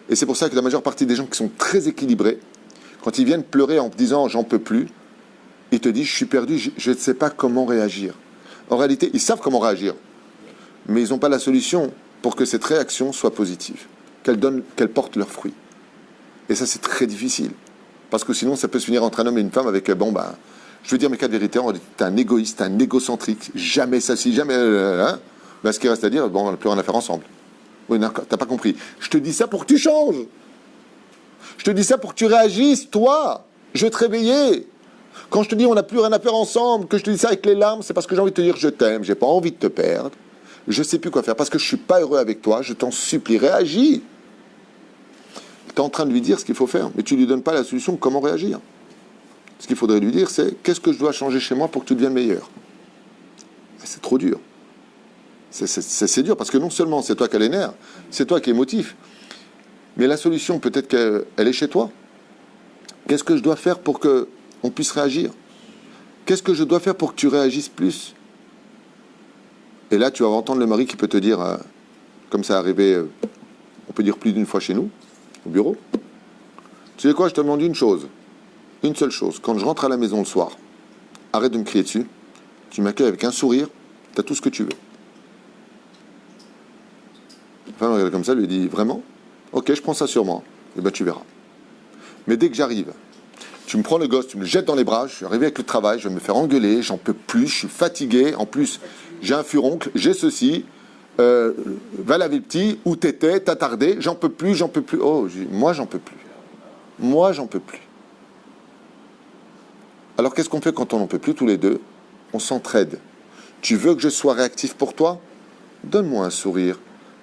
Et c'est pour ça que la majeure partie des gens qui sont très équilibrés, quand ils viennent pleurer en te disant « j'en peux plus », ils te disent « je suis perdu, je ne sais pas comment réagir ». En réalité, ils savent comment réagir, mais ils n'ont pas la solution pour que cette réaction soit positive, qu'elle porte leurs fruits. Et ça, c'est très difficile. Parce que sinon, ça peut se finir entre un homme et une femme avec, je veux dire mes cas de vérité, t'es un égoïste, un égocentrique, jamais ça, si jamais, ce qui reste à dire, on n'a plus rien à faire ensemble. Oui, t'as pas compris. Je te dis ça pour que tu changes. Je te dis ça pour que tu réagisses, toi. Je vais te réveiller. Quand je te dis on n'a plus rien à faire ensemble, que je te dis ça avec les larmes, c'est parce que j'ai envie de te dire je t'aime, j'ai pas envie de te perdre, je sais plus quoi faire, parce que je suis pas heureux avec toi, je t'en supplie, réagis. Tu es en train de lui dire ce qu'il faut faire, mais tu ne lui donnes pas la solution, comment réagir. Ce qu'il faudrait lui dire, c'est qu'est-ce que je dois changer chez moi pour que tu deviennes meilleur. C'est trop dur. C'est dur, parce que non seulement c'est toi qui as les nerfs, c'est toi qui es émotif, mais la solution, peut-être qu'elle est chez toi. Qu'est-ce que je dois faire pour qu'on puisse réagir? Qu'est-ce que je dois faire pour que tu réagisses plus? Et là, tu vas entendre le mari qui peut te dire, comme ça est arrivé, on peut dire plus d'une fois chez nous, au bureau. Tu sais quoi, je te demande une chose, une seule chose. Quand je rentre à la maison le soir, arrête de me crier dessus, tu m'accueilles avec un sourire, tu as tout ce que tu veux. La femme regarde comme ça, lui dit, vraiment? Ok, je prends ça sur moi. Eh bien, tu verras. Mais dès que j'arrive, tu me prends le gosse, tu me le jettes dans les bras, je suis arrivé avec le travail, je vais me faire engueuler, j'en peux plus, je suis fatigué, en plus, j'ai un furoncle, j'ai ceci, va laver le petit, où t'étais, t'as tardé, j'en peux plus, j'en peux plus. Oh, moi, j'en peux plus. Moi, j'en peux plus. Alors, qu'est-ce qu'on fait quand on n'en peut plus tous les deux? On s'entraide. Tu veux que je sois réactif pour toi? Donne-moi un sourire.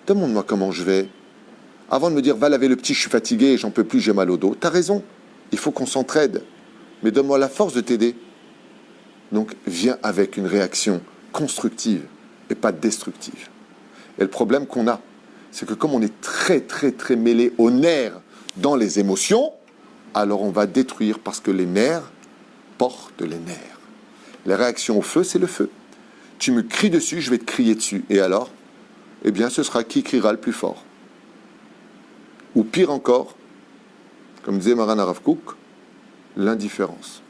Demande-moi comment je vais. Avant de me dire, va laver le petit, je suis fatigué, j'en peux plus, j'ai mal au dos. T'as raison. Il faut qu'on s'entraide. Mais donne-moi la force de t'aider. Donc, viens avec une réaction constructive et pas destructive. Et le problème qu'on a, c'est que comme on est très, très, très mêlé aux nerfs dans les émotions, alors on va détruire parce que les nerfs portent les nerfs. La réaction au feu, c'est le feu. Tu me cries dessus, je vais te crier dessus. Et alors? Eh bien, ce sera qui criera le plus fort. Ou pire encore, comme disait Maran Harav Kook, l'indifférence.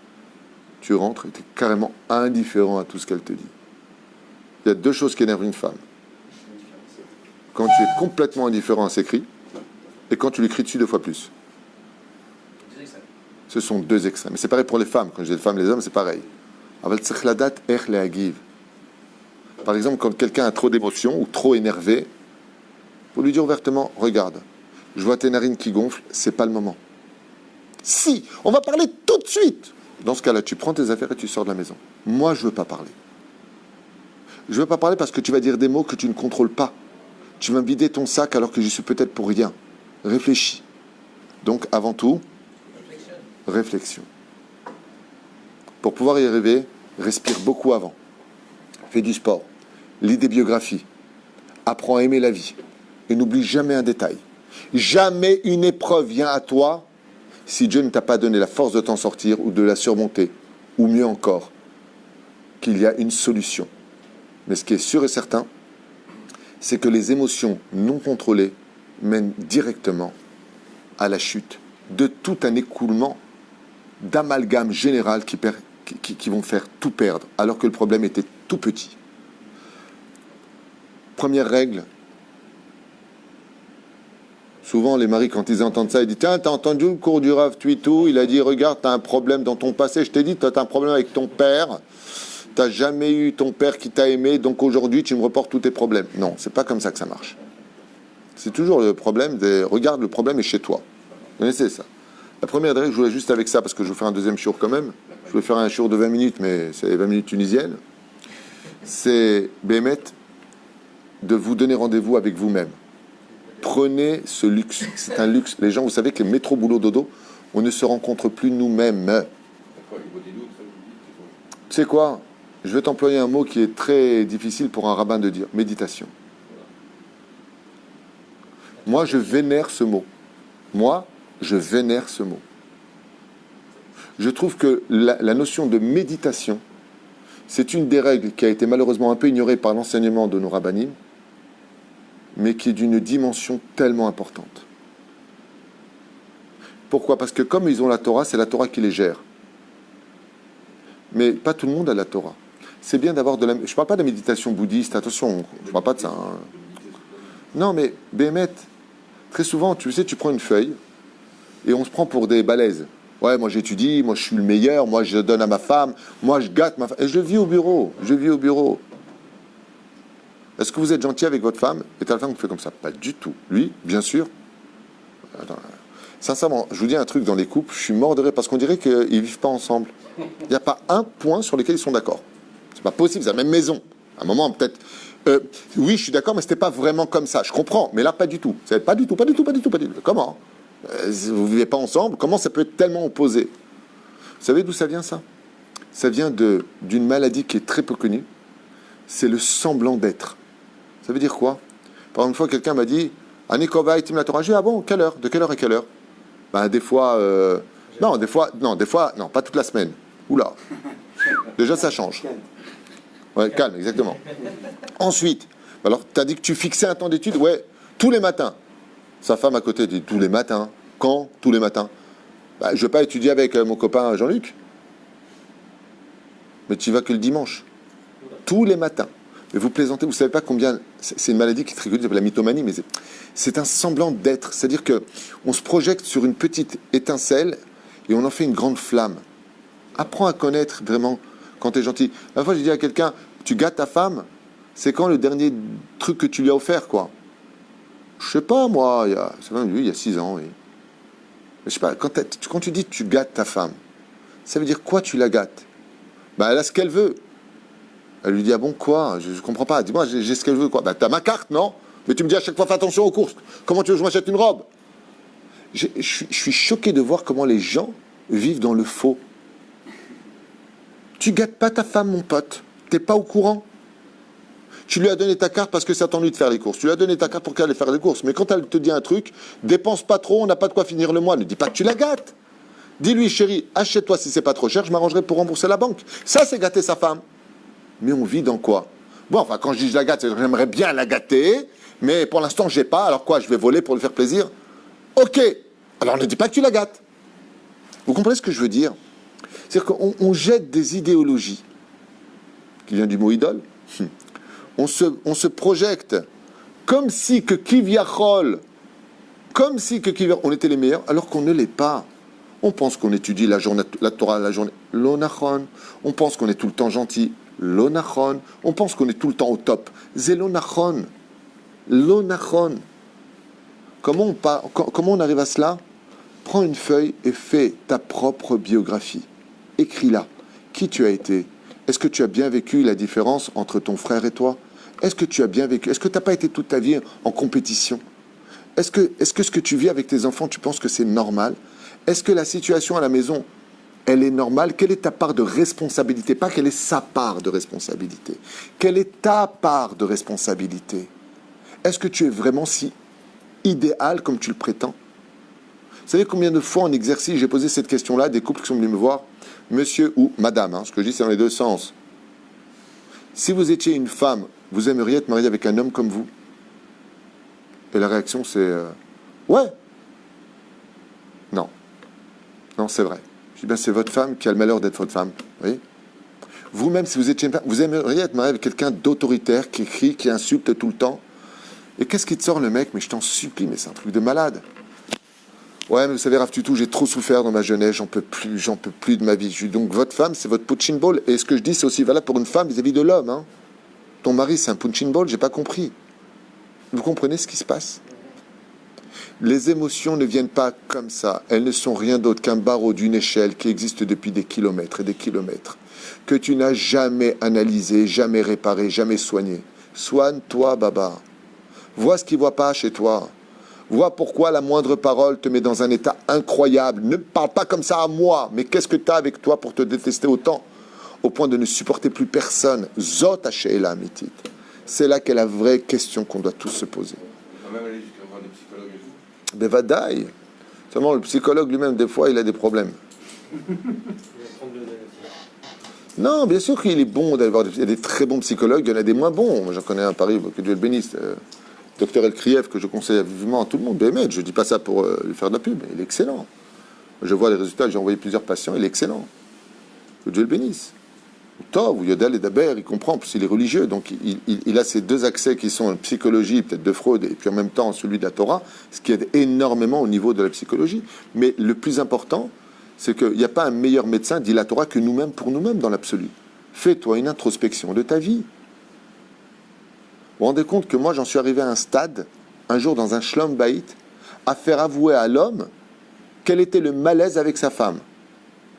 Tu rentres et tu es carrément indifférent à tout ce qu'elle te dit. Il y a deux choses qui énervent une femme. Quand tu es complètement indifférent à ses cris, et quand tu lui cries dessus deux fois plus. Ce sont deux extrêmes. Mais c'est pareil pour les femmes. Quand je dis les femmes, les hommes, c'est pareil. Par exemple, quand quelqu'un a trop d'émotions ou trop énervé, il faut lui dire ouvertement, regarde, je vois tes narines qui gonflent, c'est pas le moment. Si, on va parler tout de suite. Dans ce cas-là, tu prends tes affaires et tu sors de la maison. Moi, je veux pas parler. Je veux pas parler parce que tu vas dire des mots que tu ne contrôles pas. Tu vas me vider ton sac alors que j'y suis peut-être pour rien. Réfléchis. Donc, avant tout, réflexion. Pour pouvoir y arriver, respire beaucoup avant. Fais du sport. Lis des biographies. Apprends à aimer la vie. Et n'oublie jamais un détail. Jamais une épreuve vient à toi si Dieu ne t'a pas donné la force de t'en sortir ou de la surmonter. Ou mieux encore, qu'il y a une solution. Mais ce qui est sûr et certain, c'est que les émotions non contrôlées mènent directement à la chute de tout un écoulement d'amalgame général qui vont faire tout perdre, alors que le problème était tout petit. Première règle, souvent les maris quand ils entendent ça, ils disent « Tiens, t'as entendu le cours du Rav Tuitou, il a dit, regarde, t'as un problème dans ton passé, je t'ai dit, t'as un problème avec ton père, t'as jamais eu ton père qui t'a aimé, donc aujourd'hui tu me reportes tous tes problèmes. » Non, c'est pas comme ça que ça marche. C'est toujours le problème regarde, le problème est chez toi. Vous connaissez ça? La première règle, je voulais juste avec ça, parce que je vais faire un deuxième shiur quand même. Je voulais faire un shiur de 20 minutes, mais c'est 20 minutes tunisiennes. C'est, Bémet, de vous donner rendez-vous avec vous-même. Prenez ce luxe. C'est un luxe. Les gens, vous savez que les métro, boulot, dodo, on ne se rencontre plus nous-mêmes. Tu sais quoi? Je vais t'employer un mot qui est très difficile pour un rabbin de dire. Méditation. Moi, je vénère ce mot. Moi, je vénère ce mot. Je trouve que la notion de méditation, c'est une des règles qui a été malheureusement un peu ignorée par l'enseignement de nos rabbinim, mais qui est d'une dimension tellement importante. Pourquoi? Parce que comme ils ont la Torah, c'est la Torah qui les gère. Mais pas tout le monde a la Torah. C'est bien d'avoir de la... Je ne parle pas de la méditation bouddhiste, attention, je ne parle pas de ça. Hein. Non, mais Bémet, très souvent, tu sais, tu prends une feuille et on se prend pour des balèzes. Ouais, moi j'étudie, moi je suis le meilleur, moi je donne à ma femme, moi je gâte ma femme. Et je vis au bureau, Est-ce que vous êtes gentil avec votre femme? Et t'as la femme qui fait comme ça? Pas du tout. Lui, bien sûr. Attends. Sincèrement, je vous dis un truc dans les couples, je suis mort de rire parce qu'on dirait qu'ils ne vivent pas ensemble. Il n'y a pas un point sur lequel ils sont d'accord. C'est pas possible, c'est la même maison. À un moment, peut-être... oui, je suis d'accord, mais c'était pas vraiment comme ça. Je comprends, mais là, pas du tout. C'est pas du tout. Comment? Vous ne vivez pas ensemble, comment ça peut être tellement opposé? Vous savez d'où ça vient ça? Ça vient d'une maladie qui est très peu connue. C'est le semblant d'être. Ça veut dire quoi? Par exemple, une fois, quelqu'un m'a dit Anikova et Tim la Torah. J'ai dit, ah bon, quelle heure? De quelle heure à quelle heure? Ben, des fois, non, pas toute la semaine. Oula. Déjà, ça change. Ouais, calme, exactement. Ensuite, alors, tu as dit que tu fixais un temps d'étude? Ouais, tous les matins. Sa femme à côté dit, tous les matins. Quand? Tous les matins. Ben, je ne vais pas étudier avec mon copain Jean-Luc. Mais tu y vas que le dimanche. Tous les matins. Mais vous plaisantez, vous ne savez pas combien... C'est une maladie qui est très connue, la mythomanie, mais c'est un semblant d'être. C'est-à-dire qu'on se projette sur une petite étincelle et on en fait une grande flamme. Apprends à connaître vraiment quand tu es gentil. La fois, j'ai dit à quelqu'un, tu gâtes ta femme, c'est quand le dernier truc que tu lui as offert, quoi? Je sais pas, moi, il y a 6 ans. Oui. Je sais pas, quand tu dis tu gâtes ta femme, ça veut dire quoi tu la gâtes? Ben, elle a ce qu'elle veut. Elle lui dit, ah bon, quoi? Je comprends pas. Dis-moi, j'ai ce qu'elle veut, quoi? Ben, t'as ma carte, non? Mais tu me dis à chaque fois, fais attention aux courses. Comment tu veux que je m'achète une robe? Je suis choqué de voir comment les gens vivent dans le faux. Tu gâtes pas ta femme, mon pote. T'es pas au courant. Tu lui as donné ta carte parce que c'est à lui de faire les courses. Tu lui as donné ta carte pour qu'elle aille faire les courses. Mais quand elle te dit un truc, dépense pas trop, on n'a pas de quoi finir le mois. Ne dis pas que tu la gâtes. Dis-lui, chérie, achète-toi si c'est pas trop cher, je m'arrangerai pour rembourser la banque. Ça, c'est gâter sa femme. Mais on vit dans quoi? Bon, enfin, quand je dis je la gâte, c'est que j'aimerais bien la gâter, mais pour l'instant, j'ai pas. Alors quoi, je vais voler pour lui faire plaisir? Ok. Alors ne dis pas que tu la gâtes. Vous comprenez ce que je veux dire? C'est-à-dire qu'on jette des idéologies, qui vient du mot idole. On se projette comme si que Kivyachol, on était les meilleurs, alors qu'on ne l'est pas. On pense qu'on étudie la Torah la journée, l'onachon. On pense qu'on est tout le temps gentil, l'onachon. On pense qu'on est tout le temps au top, c'est l'onachon. L'onachon. Comment on arrive à cela? Prends une feuille et fais ta propre biographie. Écris-la. Qui tu as été? Est-ce que tu as bien vécu la différence entre ton frère et toi? Est-ce que tu as bien vécu? Est-ce que tu n'as pas été toute ta vie en compétition? Est-ce que ce que tu vis avec tes enfants, tu penses que c'est normal? Est-ce que la situation à la maison, elle est normale? Quelle est ta part de responsabilité? Pas quelle est sa part de responsabilité. Quelle est ta part de responsabilité? Est-ce que tu es vraiment si idéal comme tu le prétends? Vous savez combien de fois en exercice j'ai posé cette question-là à des couples qui sont venus me voir? Monsieur ou madame, hein, ce que je dis c'est dans les deux sens. Si vous étiez une femme, vous aimeriez être mariée avec un homme comme vous? Et la réaction c'est ouais. Non. Non, c'est vrai. Je dis ben, c'est votre femme qui a le malheur d'être votre femme. Vous voyez? Vous-même, si vous étiez une femme, vous aimeriez être mariée avec quelqu'un d'autoritaire, qui crie, qui insulte tout le temps. Et qu'est-ce qui te sort le mec? Mais je t'en supplie, mais c'est un truc de malade. Ouais, mais vous savez, Rav Tutu, j'ai trop souffert dans ma jeunesse, j'en peux plus de ma vie. Je dis donc, votre femme, c'est votre punching ball. Et ce que je dis, c'est aussi valable pour une femme vis-à-vis de l'homme. Hein. Ton mari, c'est un punching ball, j'ai pas compris. Vous comprenez ce qui se passe? Les émotions ne viennent pas comme ça. Elles ne sont rien d'autre qu'un barreau d'une échelle qui existe depuis des kilomètres et des kilomètres, que tu n'as jamais analysé, jamais réparé, jamais soigné. Soigne-toi, Baba. Vois ce qu'il ne voit pas chez toi. Vois pourquoi la moindre parole te met dans un état incroyable. Ne parle pas comme ça à moi, mais qu'est-ce que tu as avec toi pour te détester autant, au point de ne supporter plus personne? Zot Hashe'ela Amitit. C'est là qu'est la vraie question qu'on doit tous se poser. On peut même aller jusqu'à voir des psychologues et tout. Bevadaï. Seulement, le psychologue lui-même, des fois, il a des problèmes. Non, bien sûr qu'il est bon d'avoir il y a des très bons psychologues, il y en a des moins bons. Moi, j'en connais un à Paris, que Dieu le bénisse, docteur El-Kriev, que je conseille vivement à tout le monde. Bémet, je ne dis pas ça pour lui faire de la pub, il est excellent. Je vois les résultats, j'ai envoyé plusieurs patients, il est excellent. Que Dieu le bénisse. Tov, ou Yodel et Daber, il comprend, en plus il est religieux, donc il a ces deux accès qui sont la psychologie, peut-être de Freud, et puis en même temps celui de la Torah, ce qui aide énormément au niveau de la psychologie. Mais le plus important, c'est qu'il n'y a pas un meilleur médecin, dit la Torah, que nous-mêmes, pour nous-mêmes, dans l'absolu. Fais-toi une introspection de ta vie. Vous vous rendez compte que moi, j'en suis arrivé à un stade, un jour dans un shlom baït, à faire avouer à l'homme quel était le malaise avec sa femme.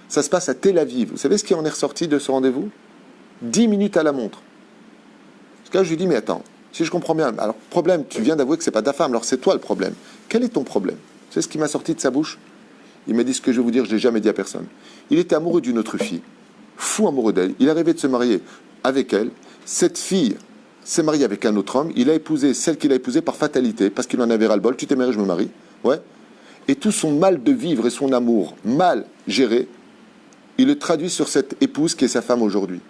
Ça se passe à Tel Aviv. Vous savez ce qui en est ressorti de ce rendez-vous? 10 minutes à la montre. Parce que là, je lui dis, mais attends, si je comprends bien, alors problème, tu viens d'avouer que c'est pas ta femme, alors c'est toi le problème. Quel est ton problème? C'est ce qui m'a sorti de sa bouche. Il m'a dit ce que je vais vous dire, je ne l'ai jamais dit à personne. Il était amoureux d'une autre fille, fou amoureux d'elle. Il a rêvé de se marier avec elle. Cette fille s'est mariée avec un autre homme. Il a épousé celle qu'il a épousée par fatalité, parce qu'il en avait ras-le-bol. Tu t'es marié, je me marie. Ouais. Et tout son mal de vivre et son amour mal géré, il le traduit sur cette épouse qui est sa femme aujourd'hui.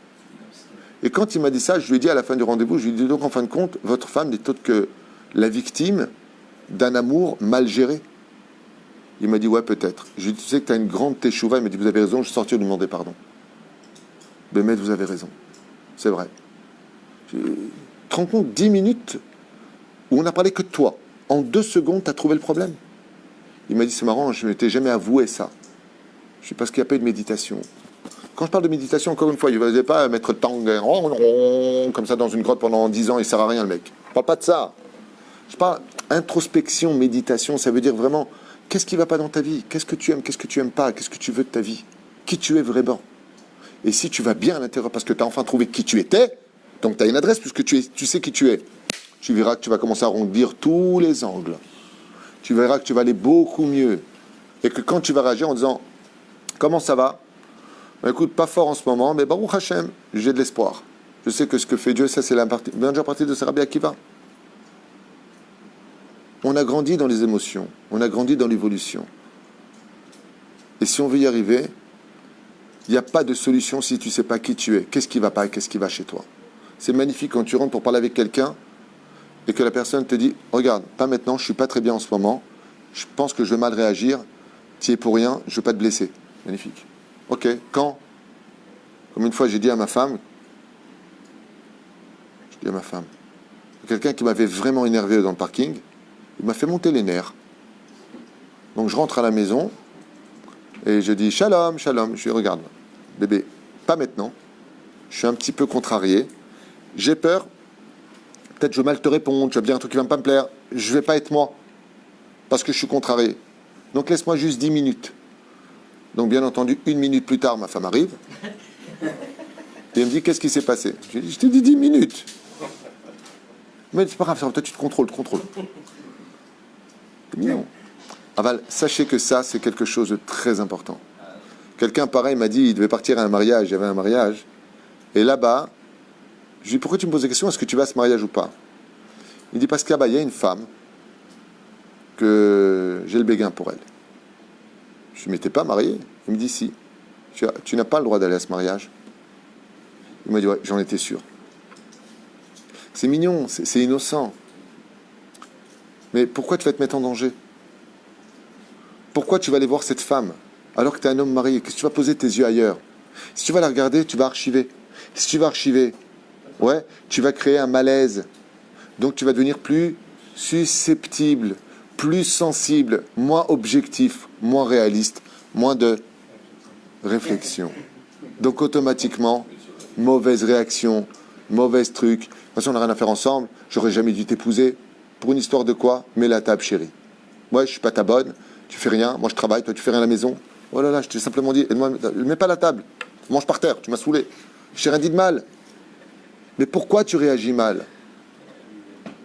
Et quand il m'a dit ça, je lui ai dit à la fin du rendez-vous, je lui ai dit donc en fin de compte, votre femme n'est autre que la victime d'un amour mal géré. Il m'a dit ouais peut-être. Je lui ai dit tu sais que tu as une grande teshuva. Il m'a dit vous avez raison, je suis sorti de lui demander pardon. Bémet, vous avez raison. C'est vrai. Tu te rends compte, 10 minutes où on n'a parlé que de toi. En 2 secondes, tu as trouvé le problème. Il m'a dit c'est marrant, je ne m'étais jamais avoué ça. Je sais pas parce qu'il n'y a pas eu de méditation. Quand je parle de méditation, encore une fois, il ne fallait pas mettre le temps comme ça dans une grotte pendant 10 ans, il ne sert à rien le mec. Je ne parle pas de ça. Je parle introspection, méditation, ça veut dire vraiment, qu'est-ce qui ne va pas dans ta vie? Qu'est-ce que tu aimes? Qu'est-ce que tu n'aimes pas? Qu'est-ce que tu veux de ta vie? Qui tu es vraiment? Et si tu vas bien à l'intérieur parce que tu as enfin trouvé qui tu étais, donc tu as une adresse puisque tu sais qui tu es, tu verras que tu vas commencer à arrondir tous les angles. Tu verras que tu vas aller beaucoup mieux. Et que quand tu vas réagir en disant, comment ça va? Ben, écoute, pas fort en ce moment, mais Baruch Hashem, j'ai de l'espoir. Je sais que ce que fait Dieu, ça c'est la majeure partie de Rabbi Akiva. On a grandi dans les émotions, on a grandi dans l'évolution. Et si on veut y arriver, il n'y a pas de solution si tu ne sais pas qui tu es. Qu'est-ce qui ne va pas et qu'est-ce qui va chez toi? C'est magnifique quand tu rentres pour parler avec quelqu'un et que la personne te dit « Regarde, pas maintenant, je ne suis pas très bien en ce moment, je pense que je vais mal réagir, tu es pour rien, je ne veux pas te blesser. » Magnifique. Ok, quand? Comme une fois j'ai dit à ma femme, quelqu'un qui m'avait vraiment énervé dans le parking, il m'a fait monter les nerfs. Donc je rentre à la maison et je dis shalom, shalom. Je lui regarde, bébé, pas maintenant. Je suis un petit peu contrarié. J'ai peur. Peut-être je vais mal te répondre. Tu vas me dire un truc qui va pas me plaire. Je vais pas être moi parce que je suis contrarié. Donc laisse-moi juste 10 minutes. Donc bien entendu, 1 minute plus tard, ma femme arrive. Et elle me dit qu'est-ce qui s'est passé? Je lui dis je t'ai dit 10 minutes. Mais c'est pas grave, toi tu te contrôles. Non. Aval, sachez que ça, c'est quelque chose de très important. Quelqu'un, pareil, m'a dit, il devait partir à un mariage, il y avait un mariage. Et là-bas, je lui dis, pourquoi tu me poses la question, est-ce que tu vas à ce mariage ou pas? Il dit, parce que là-bas, il y a une femme que j'ai le béguin pour elle. Je ne m'étais pas marié. Il me dit, si. Tu n'as pas le droit d'aller à ce mariage. Il m'a dit, ouais, j'en étais sûr. C'est mignon, c'est innocent. Mais pourquoi tu vas te mettre en danger? Pourquoi tu vas aller voir cette femme alors que tu es un homme marié? Qu'est-ce que tu vas poser tes yeux ailleurs? Si tu vas la regarder, tu vas archiver. Si tu vas archiver, ouais, tu vas créer un malaise. Donc tu vas devenir plus susceptible, plus sensible, moins objectif, moins réaliste, moins de réflexion. Donc automatiquement, mauvaise réaction, mauvais truc. De toute façon, on n'a rien à faire ensemble. J'aurais jamais dû t'épouser. Pour une histoire de quoi? Mets la table, chérie. Moi, je suis pas ta bonne. Tu fais rien. Moi, je travaille. Toi, tu fais rien à la maison. Oh là là, je t'ai simplement dit, mets pas la table. Mange par terre. Tu m'as saoulé. Je t'ai rien dit de mal. Mais pourquoi tu réagis mal?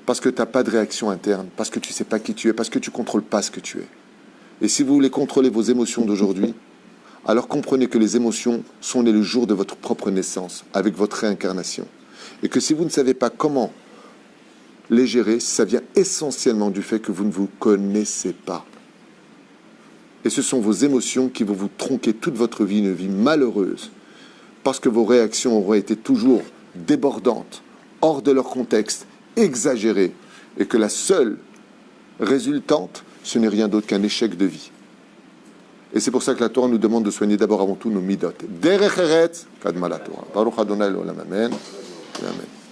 Parce que tu n'as pas de réaction interne. Parce que tu ne sais pas qui tu es. Parce que tu ne contrôles pas ce que tu es. Et si vous voulez contrôler vos émotions d'aujourd'hui, alors comprenez que les émotions sont nées le jour de votre propre naissance, avec votre réincarnation. Et que si vous ne savez pas comment les gérer, ça vient essentiellement du fait que vous ne vous connaissez pas. Et ce sont vos émotions qui vont vous tronquer toute votre vie, une vie malheureuse, parce que vos réactions auront été toujours débordantes, hors de leur contexte, exagérées, et que la seule résultante, ce n'est rien d'autre qu'un échec de vie. Et c'est pour ça que la Torah nous demande de soigner d'abord avant tout nos midot. Derech eretz, kadma la Torah. Baruch Adonai l'olam, amen. Amen.